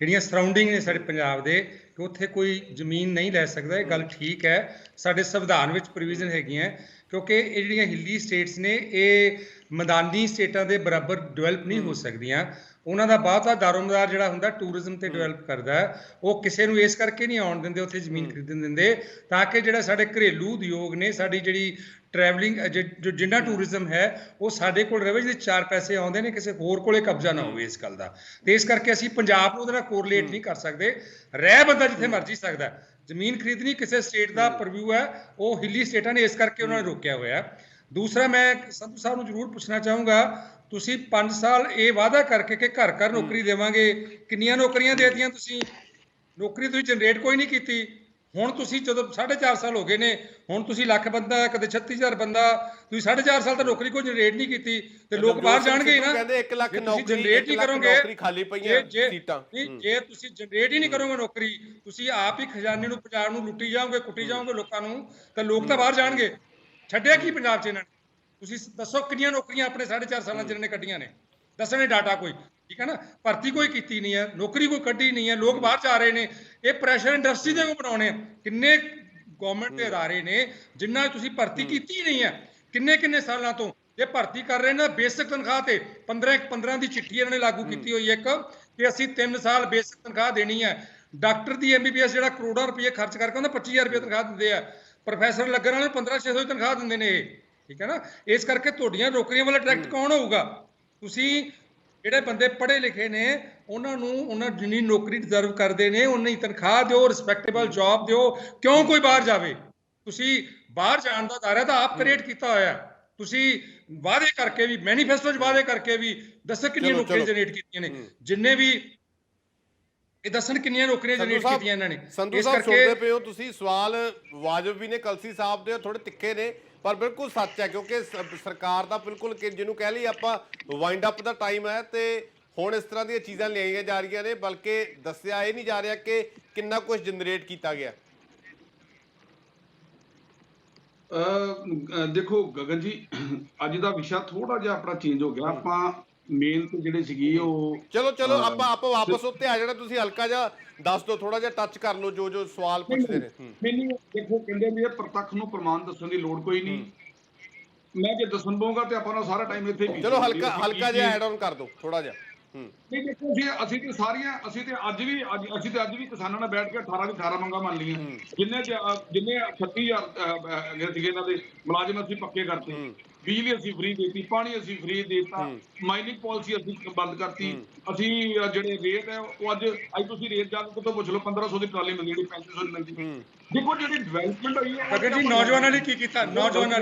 ਜਿਹੜੀਆਂ ਸਰਾਊਂਡਿੰਗ ਨੇ ਸਾਡੇ ਪੰਜਾਬ ਦੇ, ਕਿ ਉੱਥੇ ਕੋਈ ਜ਼ਮੀਨ ਨਹੀਂ ਲੈ ਸਕਦਾ। ਇਹ ਗੱਲ ਠੀਕ ਹੈ, ਸਾਡੇ ਸੰਵਿਧਾਨ ਵਿੱਚ ਪ੍ਰੋਵੀਜ਼ਨ ਹੈਗੀਆਂ, ਕਿਉਂਕਿ ਇਹ ਜਿਹੜੀਆਂ ਹਿੱਲੀ ਸਟੇਟਸ ਨੇ ਇਹ ਮੈਦਾਨੀ ਸਟੇਟਾਂ ਦੇ ਬਰਾਬਰ ਡਿਵੈਲਪ ਨਹੀਂ ਹੋ ਸਕਦੀਆਂ। ਉਹਨਾਂ ਦਾ ਬਹੁਤਾ ਦਾਰੋਮਦਾਰ ਜਿਹੜਾ ਹੁੰਦਾ ਟੂਰਿਜ਼ਮ ਤੇ ਡਿਵੈਲਪ ਕਰਦਾ, ਉਹ ਕਿਸੇ ਨੂੰ ਇਸ ਕਰਕੇ ਨਹੀਂ ਆਉਣ ਦਿੰਦੇ ਉੱਥੇ ਜ਼ਮੀਨ ਖਰੀਦਣ ਦਿੰਦੇ, ਤਾਂ ਕਿ ਜਿਹੜਾ ਸਾਡੇ ਘਰੇਲੂ ਉਦਯੋਗ ਨੇ, ਸਾਡੀ ਜਿਹੜੀ ਟਰੈਵਲਿੰਗ ਜੋ ਜਿੰਨਾ ਟੂਰਿਜ਼ਮ ਹੈ ਉਹ ਸਾਡੇ ਕੋਲ ਰਵੇ, ਜਿਹਦੇ 4 ਪੈਸੇ ਆਉਂਦੇ ਨੇ, ਕਿਸੇ ਹੋਰ ਕੋਲੇ ਕਬਜ਼ਾ ਨਾ ਹੋਵੇ ਇਸ ਗੱਲ ਦਾ। ਤੇ ਇਸ ਕਰਕੇ ਅਸੀਂ ਪੰਜਾਬ ਨੂੰ ਉਹਦੇ ਨਾਲ ਕੋਰਿਲੇਟ ਨਹੀਂ ਕਰ ਸਕਦੇ। ਰਹਿ ਬੰਦਾ ਜਿੱਥੇ ਮਰਜ਼ੀ ਸਕਦਾ, ਜ਼ਮੀਨ ਖਰੀਦਣੀ ਕਿਸੇ ਸਟੇਟ ਦਾ ਪਰਵਿਊ ਹੈ, ਉਹ ਹਿੱਲੀ ਸਟੇਟਾਂ ਨੇ ਇਸ ਕਰਕੇ ਉਹਨਾਂ ਨੇ ਰੋਕਿਆ ਹੋਇਆ। ਦੂਸਰਾ ਮੈਂ ਸੰਧੂ ਸਾਹਿਬ ਨੂੰ ਜ਼ਰੂਰ ਪੁੱਛਣਾ ਚਾਹੂੰਗਾ, ਤੁਸੀਂ 5 ਸਾਲ ਇਹ ਵਾਅਦਾ ਕਰਕੇ ਕਿ ਘਰ ਘਰ ਨੌਕਰੀ ਦੇਵਾਂਗੇ, ਕਿੰਨੀਆਂ ਨੌਕਰੀਆਂ ਦੇ ਦਿੱਤੀਆਂ ਤੁਸੀਂ? ਨੌਕਰੀ ਤੁਸੀਂ ਜਨਰੇਟ ਕੋਈ ਨਹੀਂ ਕੀਤੀ। ਹੁਣ ਤੁਸੀਂ ਜਦੋਂ 4.5 ਸਾਲ ਹੋ ਗਏ ਨੇ, ਹੁਣ ਤੁਸੀਂ ਲੱਖ ਬੰਦਾ, ਕਦੇ 36,000 ਬੰਦਾ, ਤੁਸੀਂ 4.5 ਸਾਲ ਤਾਂ ਨੌਕਰੀ ਕੋਈ ਜਨਰੇਟ ਨਹੀਂ ਕੀਤੀ, ਤੇ ਲੋਕ ਬਾਹਰ ਜਾਣਗੇ ਹੀ ਨਾ। ਕਹਿੰਦੇ 1 ਲੱਖ ਨੌਕਰੀ ਜਨਰੇਟ ਨਹੀਂ ਕਰੋਗੇ, ਖਾਲੀ ਪਈਆਂ ਸੀਟਾਂ। ਜੇ ਤੁਸੀਂ ਜਨਰੇਟ ਹੀ ਨਹੀਂ ਕਰੋਗੇ ਨੌਕਰੀ, ਤੁਸੀਂ ਆਪ ਹੀ ਖਜ਼ਾਨੇ ਨੂੰ, ਪੰਜਾਬ ਨੂੰ ਲੁੱਟੀ ਜਾਓਗੇ, ਕੁੱਟੀ ਜਾਓਗੇ ਲੋਕਾਂ ਨੂੰ, ਤਾਂ ਲੋਕ ਤਾਂ ਬਾਹਰ ਜਾਣਗੇ। ਛੱਡਿਆ ਕੀ ਪੰਜਾਬ 'ਚ ਇਹਨਾਂ ਨੇ? ਤੁਸੀਂ ਦੱਸੋ ਕਿੰਨੀਆਂ ਨੌਕਰੀਆਂ ਆਪਣੇ 4.5 ਸਾਲਾਂ 'ਚ ਇਹਨਾਂ ਨੇ ਕੱਢੀਆਂ ਨੇ? ਦੱਸਣੇ ਡਾਟਾ ਕੋਈ, ਠੀਕ ਹੈ ਨਾ। ਭਰਤੀ ਕੋਈ ਕੀਤੀ ਨਹੀਂ ਹੈ, ਨੌਕਰੀ ਕੋਈ ਕੱਢੀ ਨਹੀਂ ਹੈ, ਲੋਕ ਬਾਹਰ ਜਾ ਰਹੇ ਨੇ। ਇਹ ਪ੍ਰੈਸ਼ਰ ਇੰਡਸਟਰੀ ਦੇ ਕੋ ਬਣਾਉਣੇ। ਕਿੰਨੇ ਗਵਰਨਮੈਂਟ ਦੇ ਅਦਾਰੇ ਨੇ ਜਿਨ੍ਹਾਂ ਤੁਸੀਂ ਭਰਤੀ ਕੀਤੀ ਨਹੀਂ ਹੈ, ਕਿੰਨੇ ਸਾਲਾਂ ਤੋਂ ਇਹ ਭਰਤੀ ਕਰ ਰਹੇ ਨੇ ਬੇਸਿਕ ਤਨਖਾਹ ਤੇ। 15 ਦੀ ਚਿੱਠੀ ਇਹਨਾਂ ਨੇ ਲਾਗੂ ਕੀਤੀ ਹੋਈ ਹੈ ਇੱਕ, ਕਿ ਅਸੀਂ 3 ਸਾਲ ਬੇਸਿਕ ਤਨਖਾਹ ਦੇਣੀ ਹੈ। ਡਾਕਟਰ ਦੀ MBBS ਜਿਹੜਾ ਕਰੋੜਾਂ ਰੁਪਏ ਖਰਚ ਕਰਕੇ ਉਹਦਾ 25,000 ਰੁਪਏ ਤਨਖਾਹ ਦਿੰਦੇ ਆ। ਪ੍ਰੋਫੈਸਰ ਲੱਗਣ ਵਾਲੇ 15,600 ਦੀ ਤਨਖਾਹ ਦਿੰਦੇ ਨੇ ਇਹ, ਠੀਕ ਹੈ ਨਾ। ਇਸ ਕਰਕੇ ਤੁਹਾਡੀਆਂ ਨੌਕਰੀਆਂ ਵੱਲ ਅਟਰੈਕਟ ਕੌਣ ਹੋਊਗਾ? ਤੁਸੀਂ ਜਿਹੜੇ ਬੰਦੇ ਪੜ੍ਹੇ ਲਿਖੇ ਨੇ ਉਹਨਾਂ ਨੂੰ ਉਹਨਾਂ ਜਿੰਨੀ ਨੌਕਰੀ ਡਿਜ਼ਰਵ ਕਰਦੇ ਨੇ ਉਨੀ ਤਨਖਾਹ ਦਿਓ, ਰਿਸਪੈਕਟੇਬਲ ਜੌਬ ਦਿਓ। ਕਿਉਂ ਕੋਈ ਬਾਹਰ ਜਾਵੇ? ਤੁਸੀਂ ਬਾਹਰ ਜਾਣ ਦਾ ਦਾਇਰਾ ਤਾਂ ਆਪ ਕ੍ਰੀਏਟ ਕੀਤਾ ਹੋਇਆ। ਤੁਸੀਂ ਵਾਅਦੇ ਕਰਕੇ ਵੀ, ਮੈਨੀਫੈਸਟੋ 'ਚ ਵਾਅਦੇ ਕਰਕੇ ਵੀ ਦੱਸੋ ਕਿੰਨੀਆਂ ਨੌਕਰੀਆਂ ਜਨਰੇਟ ਕੀਤੀਆਂ ਨੇ। ਜਿੰਨੇ ਵੀ ਇਹ ਦੱਸਣ ਕਿੰਨੀਆਂ ਨੌਕਰੀਆਂ ਜਨਰੇਟ ਕੀਤੀਆਂ ਇਹਨਾਂ ਨੇ। ਸੰਧੂ ਸਾਹਿਬ ਸੁਣਦੇ ਪਏ ਹੋ ਤੁਸੀਂ, ਸਵਾਲ ਵਾਜਬ ਵੀ ਨੇ, ਕਲਸੀ ਸਾਹਿਬ ਦੇ ਥੋੜੇ ਤਿੱਖੇ ਨੇ, ਪਰ ਬਿਲਕੁਲ ਸੱਚ ਹੈ, ਕਿਉਂਕਿ ਸਰਕਾਰ ਦਾ ਬਿਲਕੁਲ ਜਿਹਨੂੰ ਕਹਿ ਲਈ ਆਪਾਂ ਵਾਈਂਡ ਅਪ ਦਾ ਟਾਈਮ ਹੈ, ਤੇ ਹੁਣ ਇਸ ਤਰ੍ਹਾਂ ਦੀਆਂ ਚੀਜ਼ਾਂ ਲਿਆਈਆਂ ਜਾ ਰਹੀਆਂ ਨੇ, ਬਲਕਿ ਦੱਸਿਆ ਇਹ ਨਹੀਂ ਜਾ ਰਿਹਾ ਕਿ ਕਿੰਨਾ ਕੁਝ ਜਨਰੇਟ ਕੀਤਾ ਗਿਆ। ਦੇਖੋ ਗਗਨ ਜੀ, ਅੱਜ ਦਾ ਵਿਸ਼ਾ ਥੋੜਾ ਜਿਹਾ ਆਪਣਾ ਚੇਂਜ ਹੋ ਗਿਆ। ਆਪਾਂ ਮੇਨ ਤੇ ਜਿਹੜੇ ਸੀਗੀ ਉਹ ਚਲੋ ਆਪਾਂ ਵਾਪਸ ਉੱਤੇ ਆ ਜਾਣਾ। ਤੁਸੀਂ ਹਲਕਾ ਜਿਹਾ ਦੱਸ ਦਿਓ, ਥੋੜਾ ਜਿਹਾ ਟੱਚ ਕਰ ਲਓ ਜੋ ਸਵਾਲ ਪੁੱਛਦੇ ਨੇ। ਮੈਨੂੰ ਦੇਖੋ ਕਹਿੰਦੇ ਵੀ ਇਹ ਪ੍ਰਤੱਖ ਨੂੰ ਪ੍ਰਮਾਣ ਦੱਸਣ ਦੀ ਲੋੜ ਕੋਈ ਨਹੀਂ। ਮੈਂ ਜੇ ਦੱਸਣ ਪਊਂਗਾ ਤੇ ਆਪਾਂ ਸਾਰਾ ਟਾਈਮ ਇੱਥੇ ਹੀ। ਚਲੋ ਹਲਕਾ ਜਿਹਾ ਐਡ ਆਨ ਕਰ ਦਿਓ ਥੋੜਾ ਜਿਹਾ। ਨਹੀਂ ਦੇਖੋ ਜੀ, ਅਸੀਂ ਤੇ ਅੱਜ ਵੀ ਕਿਸਾਨਾਂ ਨਾਲ ਬੈਠ ਕੇ 18 ਮੰਗਾਂ ਮੰਨ ਲਈਆਂ। ਜਿੰਨੇ 36,000 ਸੀਗੇ ਇਹਨਾਂ ਦੇ ਮੁਲਾਜ਼ਮ ਅਸੀਂ ਪੱਕੇ ਕਰਤੇ, ਬਿਜਲੀ ਅਸੀਂ ਫ੍ਰੀ ਦੇਤੀ, ਪਾਣੀ ਅਸੀਂ ਫ੍ਰੀ ਦੇਤਾ, ਮਾਈਨਿੰਗ ਪਾਲਿਸੀ ਅਸੀਂ ਬੰਦ ਕਰਤੀ। ਅਸੀਂ ਜਿਹੜੇ ਰੇਟ ਹੈ ਉਹ ਅੱਜ ਤੁਸੀਂ ਰੇਟ ਜਾ ਕੇ ਕਿਤੋਂ ਪੁੱਛ ਲਓ, 1500 ਦੀ ਟਰਾਲੀ ਮਿਲਦੀ, ਜਿਹੜੀ 3500 ਦੀ ਮਿਲਦੀ। ਦੇਖੋ ਜਿਹੜੀ ਡਿਵੈਲਪਮੈਂਟ ਹੋਈ ਹੈ ਅਗਰ ਜੀ ਨੌਜਵਾਨਾਂ ਲਈ ਕੀ ਕੀਤਾ, ਨੌਜਵਾਨਾਂ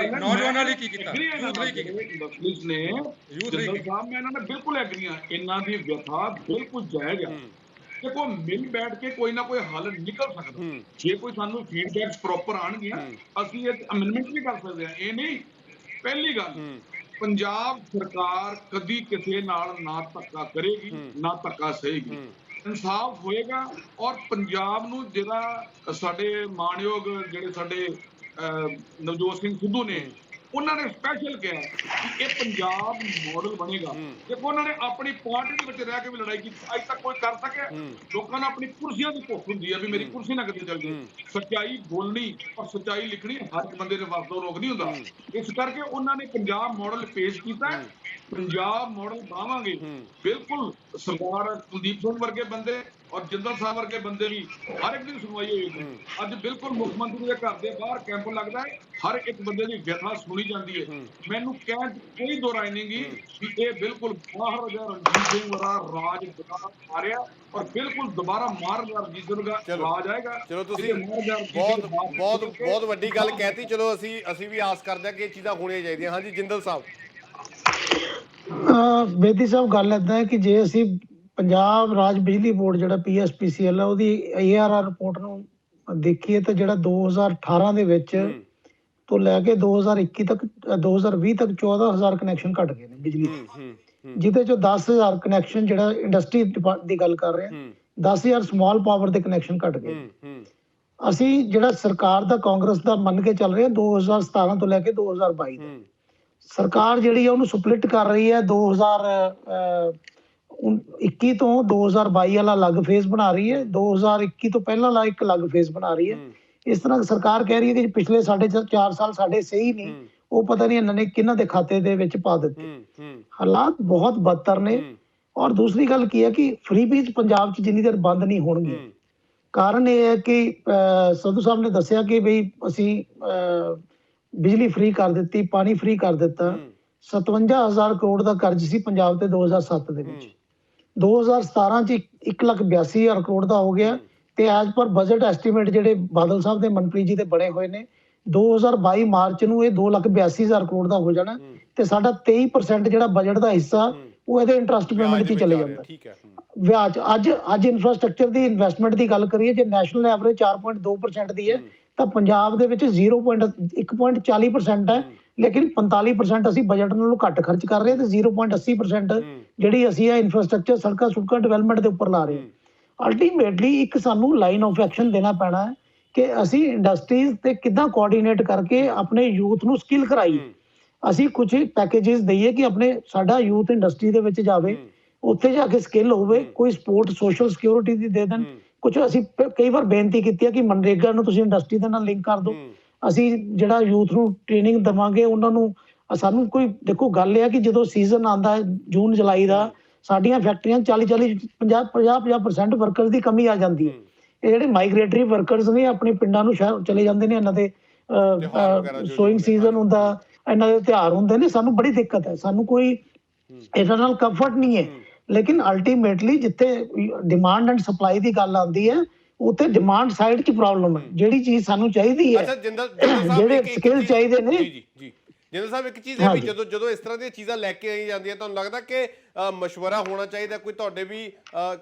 ਲਈ ਕੀ ਕੀਤਾ, ਯੂਥ ਲਈ ਕੀ ਕੀਤਾ। ਇੰਡਸਟਰੀਜ਼ ਨੇ ਜਨਰਲ ਸਾਹਿਬ, ਮੈਂ ਇਹਨਾਂ ਨੇ ਬਿਲਕੁਲ ਐਗਰੀ ਹਾਂ, ਇਹਨਾਂ ਦੀ ਵਿਅਥਾ ਬਿਲਕੁਲ ਜਾਇਜ਼ ਹੈ। ਦੇਖੋ ਮਿਲ ਬੈਠ ਕੇ ਕੋਈ ਨਾ ਕੋਈ ਹੱਲ ਨਿਕਲ ਸਕਦਾ। ਜੇ ਕੋਈ ਸਾਨੂੰ ਫੀਡਬੈਕਸ ਪ੍ਰੋਪਰ ਆਉਣਗੀਆਂ, ਅਸੀਂ ਇਹ ਅਮੈਂਡਮੈਂਟ ਵੀ ਕਰ ਸਕਦੇ ਹਾਂ। ਇਹ ਨਹੀਂ, ਪਹਿਲੀ ਗੱਲ, ਪੰਜਾਬ ਸਰਕਾਰ ਕਦੀ ਕਿਸੇ ਨਾਲ ਨਾ ਧੱਕਾ ਕਰੇਗੀ, ਨਾ ਧੱਕਾ ਸਹੇਗੀ। ਇਨਸਾਫ ਹੋਏਗਾ। ਔਰ ਪੰਜਾਬ ਨੂੰ ਜਿਹੜਾ ਸਾਡੇ ਮਾਣਯੋਗ ਜਿਹੜੇ ਸਾਡੇ ਨਵਜੋਤ ਸਿੰਘ ਸਿੱਧੂ ਨੇ, ਉਹਨਾਂ ਨੇ ਸਪੈਸ਼ਲ ਕਿਹਾ ਕਿ ਇਹ ਪੰਜਾਬ ਮਾਡਲ ਬਣੇਗਾ। ਦੇਖੋ ਉਹਨਾਂ ਨੇ ਆਪਣੀ ਪਾਰਟੀ ਦੇ ਵਿੱਚ ਰਹਿ ਕੇ ਵੀ ਲੜਾਈ ਕੀਤੀ, ਅੱਜ ਤੱਕ ਕੋਈ ਕਰ ਸਕਿਆ? ਲੋਕਾਂ ਨੂੰ ਆਪਣੀ ਕੁਰਸੀਆਂ ਦੀ ਭੁੱਖ ਹੁੰਦੀ ਹੈ ਵੀ ਮੇਰੀ ਕੁਰਸੀ ਨਾ ਕਿਤੇ ਚੱਲ ਜਾਏ। ਸੱਚਾਈ ਬੋਲਣੀ ਔਰ ਸੱਚਾਈ ਲਿਖਣੀ ਹਰ ਇੱਕ ਬੰਦੇ ਦੇ ਵੱਸ ਤੋਂ ਰੋਕ ਨਹੀਂ ਹੁੰਦਾ। ਇਸ ਕਰਕੇ ਉਹਨਾਂ ਨੇ ਪੰਜਾਬ ਮਾਡਲ ਪੇਸ਼ ਕੀਤਾ। ਪੰਜਾਬ ਮਾਡਲ ਬਣਾਵਾਂਗੇ। ਬਿਲਕੁਲ ਸਰਦਾਰ ਕੁਲਦੀਪ ਸਿੰਘ ਵਰਗੇ ਬੰਦੇ ਔਰ ਜਿੰਦਲ ਸਾਹਿਬ ਵਰਗੇ ਬੰਦੇ ਵੀ ਹਰ ਇੱਕ ਦੀ ਸੁਣਵਾਈ ਹੋਏਗੀ। ਅੱਜ ਬਿਲਕੁਲ ਮੁੱਖ ਮੰਤਰੀ ਦੇ ਘਰ ਦੇ ਬਾਹਰ ਕੈਂਪ ਲੱਗਦਾ ਹੈ, ਹਰ ਇੱਕ ਬੰਦੇ ਦੀ ਵਿਅਥਾ ਸੁਣੀ ਜਾਂਦੀ ਹੈ। ਮੈਨੂੰ ਕਹਿਣ ਕੋਈ ਦੋ ਰਾਏ ਨਹੀਂ ਗੀ ਵੀ ਇਹ ਬਿਲਕੁਲ ਬਾਹਰ ਜਾ ਰਣਜੀਤ ਸਿੰਘ ਵਰਾ ਰਾਜ ਆ ਰਿਹਾ, ਔਰ ਬਿਲਕੁਲ ਦੁਬਾਰਾ ਮਾਰ ਰਣਜੀਤ ਸਿੰਘ ਦਾ ਰਾਜ ਆਏਗਾ। ਚਲੋ ਤੁਸੀਂ ਬਹੁਤ ਵੱਡੀ ਗੱਲ ਕਹਿਤੀ। ਚਲੋ ਅਸੀਂ ਵੀ ਆਸ ਕਰਦੇ ਹਾਂ ਕਿ ਇਹ ਚੀਜ਼ਾਂ ਹੋਣੀਆਂ ਚਾਹੀਦੀਆਂ। ਹਾਂਜੀ ਜਿੰਦਲ ਸਾਹਿਬ। ਬੇਦੀ ਸਾਹਿਬ, ਗੱਲ ਏਦਾਂ ਹੈ ਕਿ ਜੇ ਅਸੀਂ ਪੰਜਾਬ ਰਾਜ ਬਿਜਲੀ ਬੋਰਡ ਜਿਹੜਾ PSPCL ਹੈ ਉਹਦੀ ARR ਰਿਪੋਰਟ ਨੂੰ ਦੇਖੀਏ ਤਾਂ ਜਿਹੜਾ 2018 ਦੇ ਵਿੱਚ ਤੋਂ ਲੈ ਕੇ 2021 ਤੱਕ 2020 ਤੱਕ 14,000 ਕਨੈਕਸ਼ਨ ਘਟ ਗਏ ਨੇ ਬਿਜਲੀ ਦੇ, ਜਿਹਦੇ ਚੋਂ 10,000 ਕਨੈਕਸ਼ਨ ਜਿਹੜਾ ਇੰਡਸਟਰੀ ਦੀ ਗੱਲ ਕਰ ਰਹੇ ਹਾਂ, 10,000 ਸਮਾਲ ਪਾਵਰ ਦੇ ਕਨੈਕਸ਼ਨ ਘਟ ਗਏ। ਅਸੀਂ ਜਿਹੜਾ ਸਰਕਾਰ ਦਾ ਕਾਂਗਰਸ ਦਾ ਮੰਨ ਕੇ ਚੱਲ ਰਹੇ ਹਾਂ 2017 ਤੋਂ ਲੈ ਕੇ 2022 ਤੱਕ, ਸਰਕਾਰ ਜਿਹੜੀ ਹੈ ਉਹਨੂੰ ਸਪਲਿਟ ਕਰ ਰਹੀ ਹੈ। 2021 ਤੋਂ 2022 ਵਾਲਾ ਅਲੱਗ ਫੇਜ਼ ਬਣਾ ਰਹੀ ਹੈ, 2021 ਤੋਂ ਪਹਿਲਾਂ ਵਾਲਾ ਇੱਕ ਅਲੱਗ ਫੇਜ਼ ਬਣਾ ਰਹੀ ਹੈ। ਇਸ ਤਰ੍ਹਾਂ ਸਰਕਾਰ ਕਹਿ ਰਹੀ ਹੈ ਕਿ ਪਿਛਲੇ 4.5 ਸਾਲ ਸਾਡੇ ਸਹੀ ਨਹੀਂ, ਉਹ ਪਤਾ ਨਹੀਂ ਇਹਨਾਂ ਨੇ ਕਿਹਨਾਂ ਦੇ ਖਾਤੇ ਦੇ ਵਿੱਚ ਪਾ ਦਿੱਤੇ। ਹਾਲਾਤ ਬਹੁਤ ਬਦਤਰ ਨੇ। ਔਰ ਦੂਸਰੀ ਗੱਲ ਕੀ ਹੈ ਕਿ ਫ੍ਰੀ ਬੀਜ ਪੰਜਾਬ 'ਚ ਜਿੰਨੀ ਦੇਰ ਬੰਦ ਨਹੀਂ ਹੋਣਗੇ, ਕਾਰਨ ਇਹ ਹੈ ਕਿ ਸੰਧੂ ਸਾਹਿਬ ਨੇ ਦੱਸਿਆ ਕਿ ਬਈ ਅਸੀਂ ਬਿਜਲੀ ਫ੍ਰੀ ਕਰ ਦਿੱਤੀ, ਪਾਣੀ ਫ੍ਰੀ ਕਰ ਦਿੱਤਾ। 57,000 ਕਰੋੜ ਦਾ ਕਰਜ਼ ਸੀ ਪੰਜਾਬ ਤੇ 2007 ਦੇ ਵਿੱਚ, 2017 ਚ 1,82,000 ਕਰੋੜ ਦਾ ਹੋ ਗਿਆ, ਤੇ ਐਜ਼ ਪਰ ਬਜਟ ਐਸਟੀਮੇਟ ਜਿਹੜੇ ਬਾਦਲ ਸਾਹਿਬ ਦੇ ਮੰਤਰੀ ਜੀ ਦੇ ਬਣੇ ਹੋਏ ਨੇ 2022 ਮਾਰਚ ਨੂੰ ਇਹ 2,82,000 ਕਰੋੜ ਦਾ ਹੋ ਜਾਣਾ ਤੇ ਸਾਡਾ 23% ਜਿਹੜਾ ਬਜਟ ਦਾ ਹਿੱਸਾ ਉਹ ਇਹਦੇ ਇੰਟਰਸਟ ਪੇਮੈਂਟ 'ਚ ਹੀ ਚਲੇ ਜਾਂਦਾ। ਠੀਕ ਹੈ। ਵਿਆਜ ਅੱਜ ਇਨਫਰਾਸਟ੍ਰਕਚਰ ਦੀ ਇਨਵੈਸਟਮੈਂਟ ਦੀ ਗੱਲ ਕਰੀਏ, ਜੇ ਨੈਸ਼ਨਲ ਐਵਰੇਜ 4.2% ਦੀ ਹੈ ਤਾਂ ਪੰਜਾਬ ਦੇ ਵਿੱਚ 1.40% ਹੈ, ਲੇਕਿਨ 45% ਅਸੀਂ ਬਜਟ ਨਾਲੋਂ ਘੱਟ ਖਰਚ ਕਰ ਰਹੇ ਹਾਂ ਤੇ 0.80% ਜਿਹੜੀ ਅਸੀਂ ਇਹ ਇਨਫਰਾਸਟ੍ਰਕਚਰ ਸੜਕਾਂ ਡਿਵੈਲਪਮੈਂਟ ਦੇ ਉੱਪਰ ਲਾ ਰਹੇ ਹਾਂ। ਅਲਟੀਮੇਟਲੀ ਇੱਕ ਸਾਨੂੰ ਲਾਈਨ ਆਫ ਐਕਸ਼ਨ ਦੇਣਾ ਪੈਣਾ ਹੈ ਕਿ ਅਸੀਂ ਇੰਡਸਟਰੀਜ਼ ਤੇ ਕਿੱਦਾਂ ਕੋਆਰਡੀਨੇਟ ਕਰਕੇ ਆਪਣੇ ਯੂਥ ਨੂੰ ਸਕਿੱਲ ਕਰਾਈਏ। ਅਸੀਂ ਕੁਝ ਪੈਕੇजेस ਦਈਏ ਕਿ ਆਪਣੇ ਸਾਡਾ ਯੂਥ ਇੰਡਸਟਰੀ ਦੇ ਵਿੱਚ ਜਾਵੇ, ਉੱਥੇ ਜਾ ਕੇ ਸਕਿੱਲ ਹੋਵੇ, ਕੋਈ ਸਪੋਰਟ ਸੋਸ਼ਲ ਸਿਕਿਉਰਿਟੀ ਦੀ ਦੇ ਦੇਣ। ਕੁਝ ਅਸੀਂ ਕਈ ਵਾਰ ਬੇਨਤੀ ਕੀਤੀ ਹੈ ਕਿ ਮਨਰੇਗਾ ਨੂੰ ਤੁਸੀਂ ਇੰਡਸਟਰੀ ਦੇ ਨਾਲ ਲਿੰਕ ਕਰ ਦਿਓ, ਅਸੀਂ ਜਿਹੜਾ ਯੂਥ ਨੂੰ ਟ੍ਰੇਨਿੰਗ ਦੇਵਾਂਗੇ ਉਹਨਾਂ ਨੂੰ। ਸਾਨੂੰ ਕੋਈ ਦੇਖੋ ਗੱਲ ਇਹ ਹੈ ਕਿ ਜਦੋਂ ਸੀਜ਼ਨ ਆਉਂਦਾ ਹੈ ਜੂਨ ਜੁਲਾਈ ਦਾ, ਸਾਡੀਆਂ ਫੈਕਟਰੀਆਂ 50% ਵਰਕਰਸ ਦੀ ਕਮੀ ਆ ਜਾਂਦੀ ਹੈ। ਇਹ ਜਿਹੜੇ ਮਾਈਗ੍ਰੇਟਰੀ ਵਰਕਰਸ ਨੇ ਆਪਣੇ ਪਿੰਡਾਂ ਨੂੰ ਸ਼ਹਿਰ ਚਲੇ ਜਾਂਦੇ ਨੇ, ਇਹਨਾਂ ਦੇ ਸੋਇੰਗ ਸੀਜ਼ਨ ਹੁੰਦਾ, ਇਹਨਾਂ ਦੇ ਤਿਉਹਾਰ ਹੁੰਦੇ ਨੇ, ਸਾਨੂੰ ਬੜੀ ਦਿੱਕਤ ਹੈ, ਸਾਨੂੰ ਕੋਈ ਇਹਨਾਂ ਨਾਲ ਕੰਫਰਟ ਨਹੀਂ ਹੈ। ਲੇਕਿਨ ਅਲਟੀਮੇਟਲੀ ਜਿੱਥੇ ਡਿਮਾਂਡ ਐਂਡ ਸਪਲਾਈ ਦੀ ਗੱਲ ਆਉਂਦੀ ਹੈ ਉੱਥੇ ਡਿਮਾਂਡ ਸਾਈਡ 'ਚ ਪ੍ਰੋਬਲਮ ਹੈ। ਜਿਹੜੀ ਚੀਜ਼ ਸਾਨੂੰ ਚਾਹੀਦੀ ਹੈ, ਜਿਹੜੇ ਸਕਿੱਲ ਚਾਹੀਦੇ ਨੇ। ਜੀ ਜਿੰਦਲ ਸਾਹਿਬ, ਇੱਕ ਚੀਜ਼ ਹੈ ਵੀ ਜਦੋਂ ਇਸ ਤਰ੍ਹਾਂ ਦੀਆਂ ਚੀਜ਼ਾਂ ਲੈ ਕੇ ਆਈ ਜਾਂਦੀਆਂ, ਤੁਹਾਨੂੰ ਲੱਗਦਾ ਕਿ ਮਸ਼ਵਰਾ ਹੋਣਾ ਚਾਹੀਦਾ, ਕੋਈ ਤੁਹਾਡੇ ਵੀ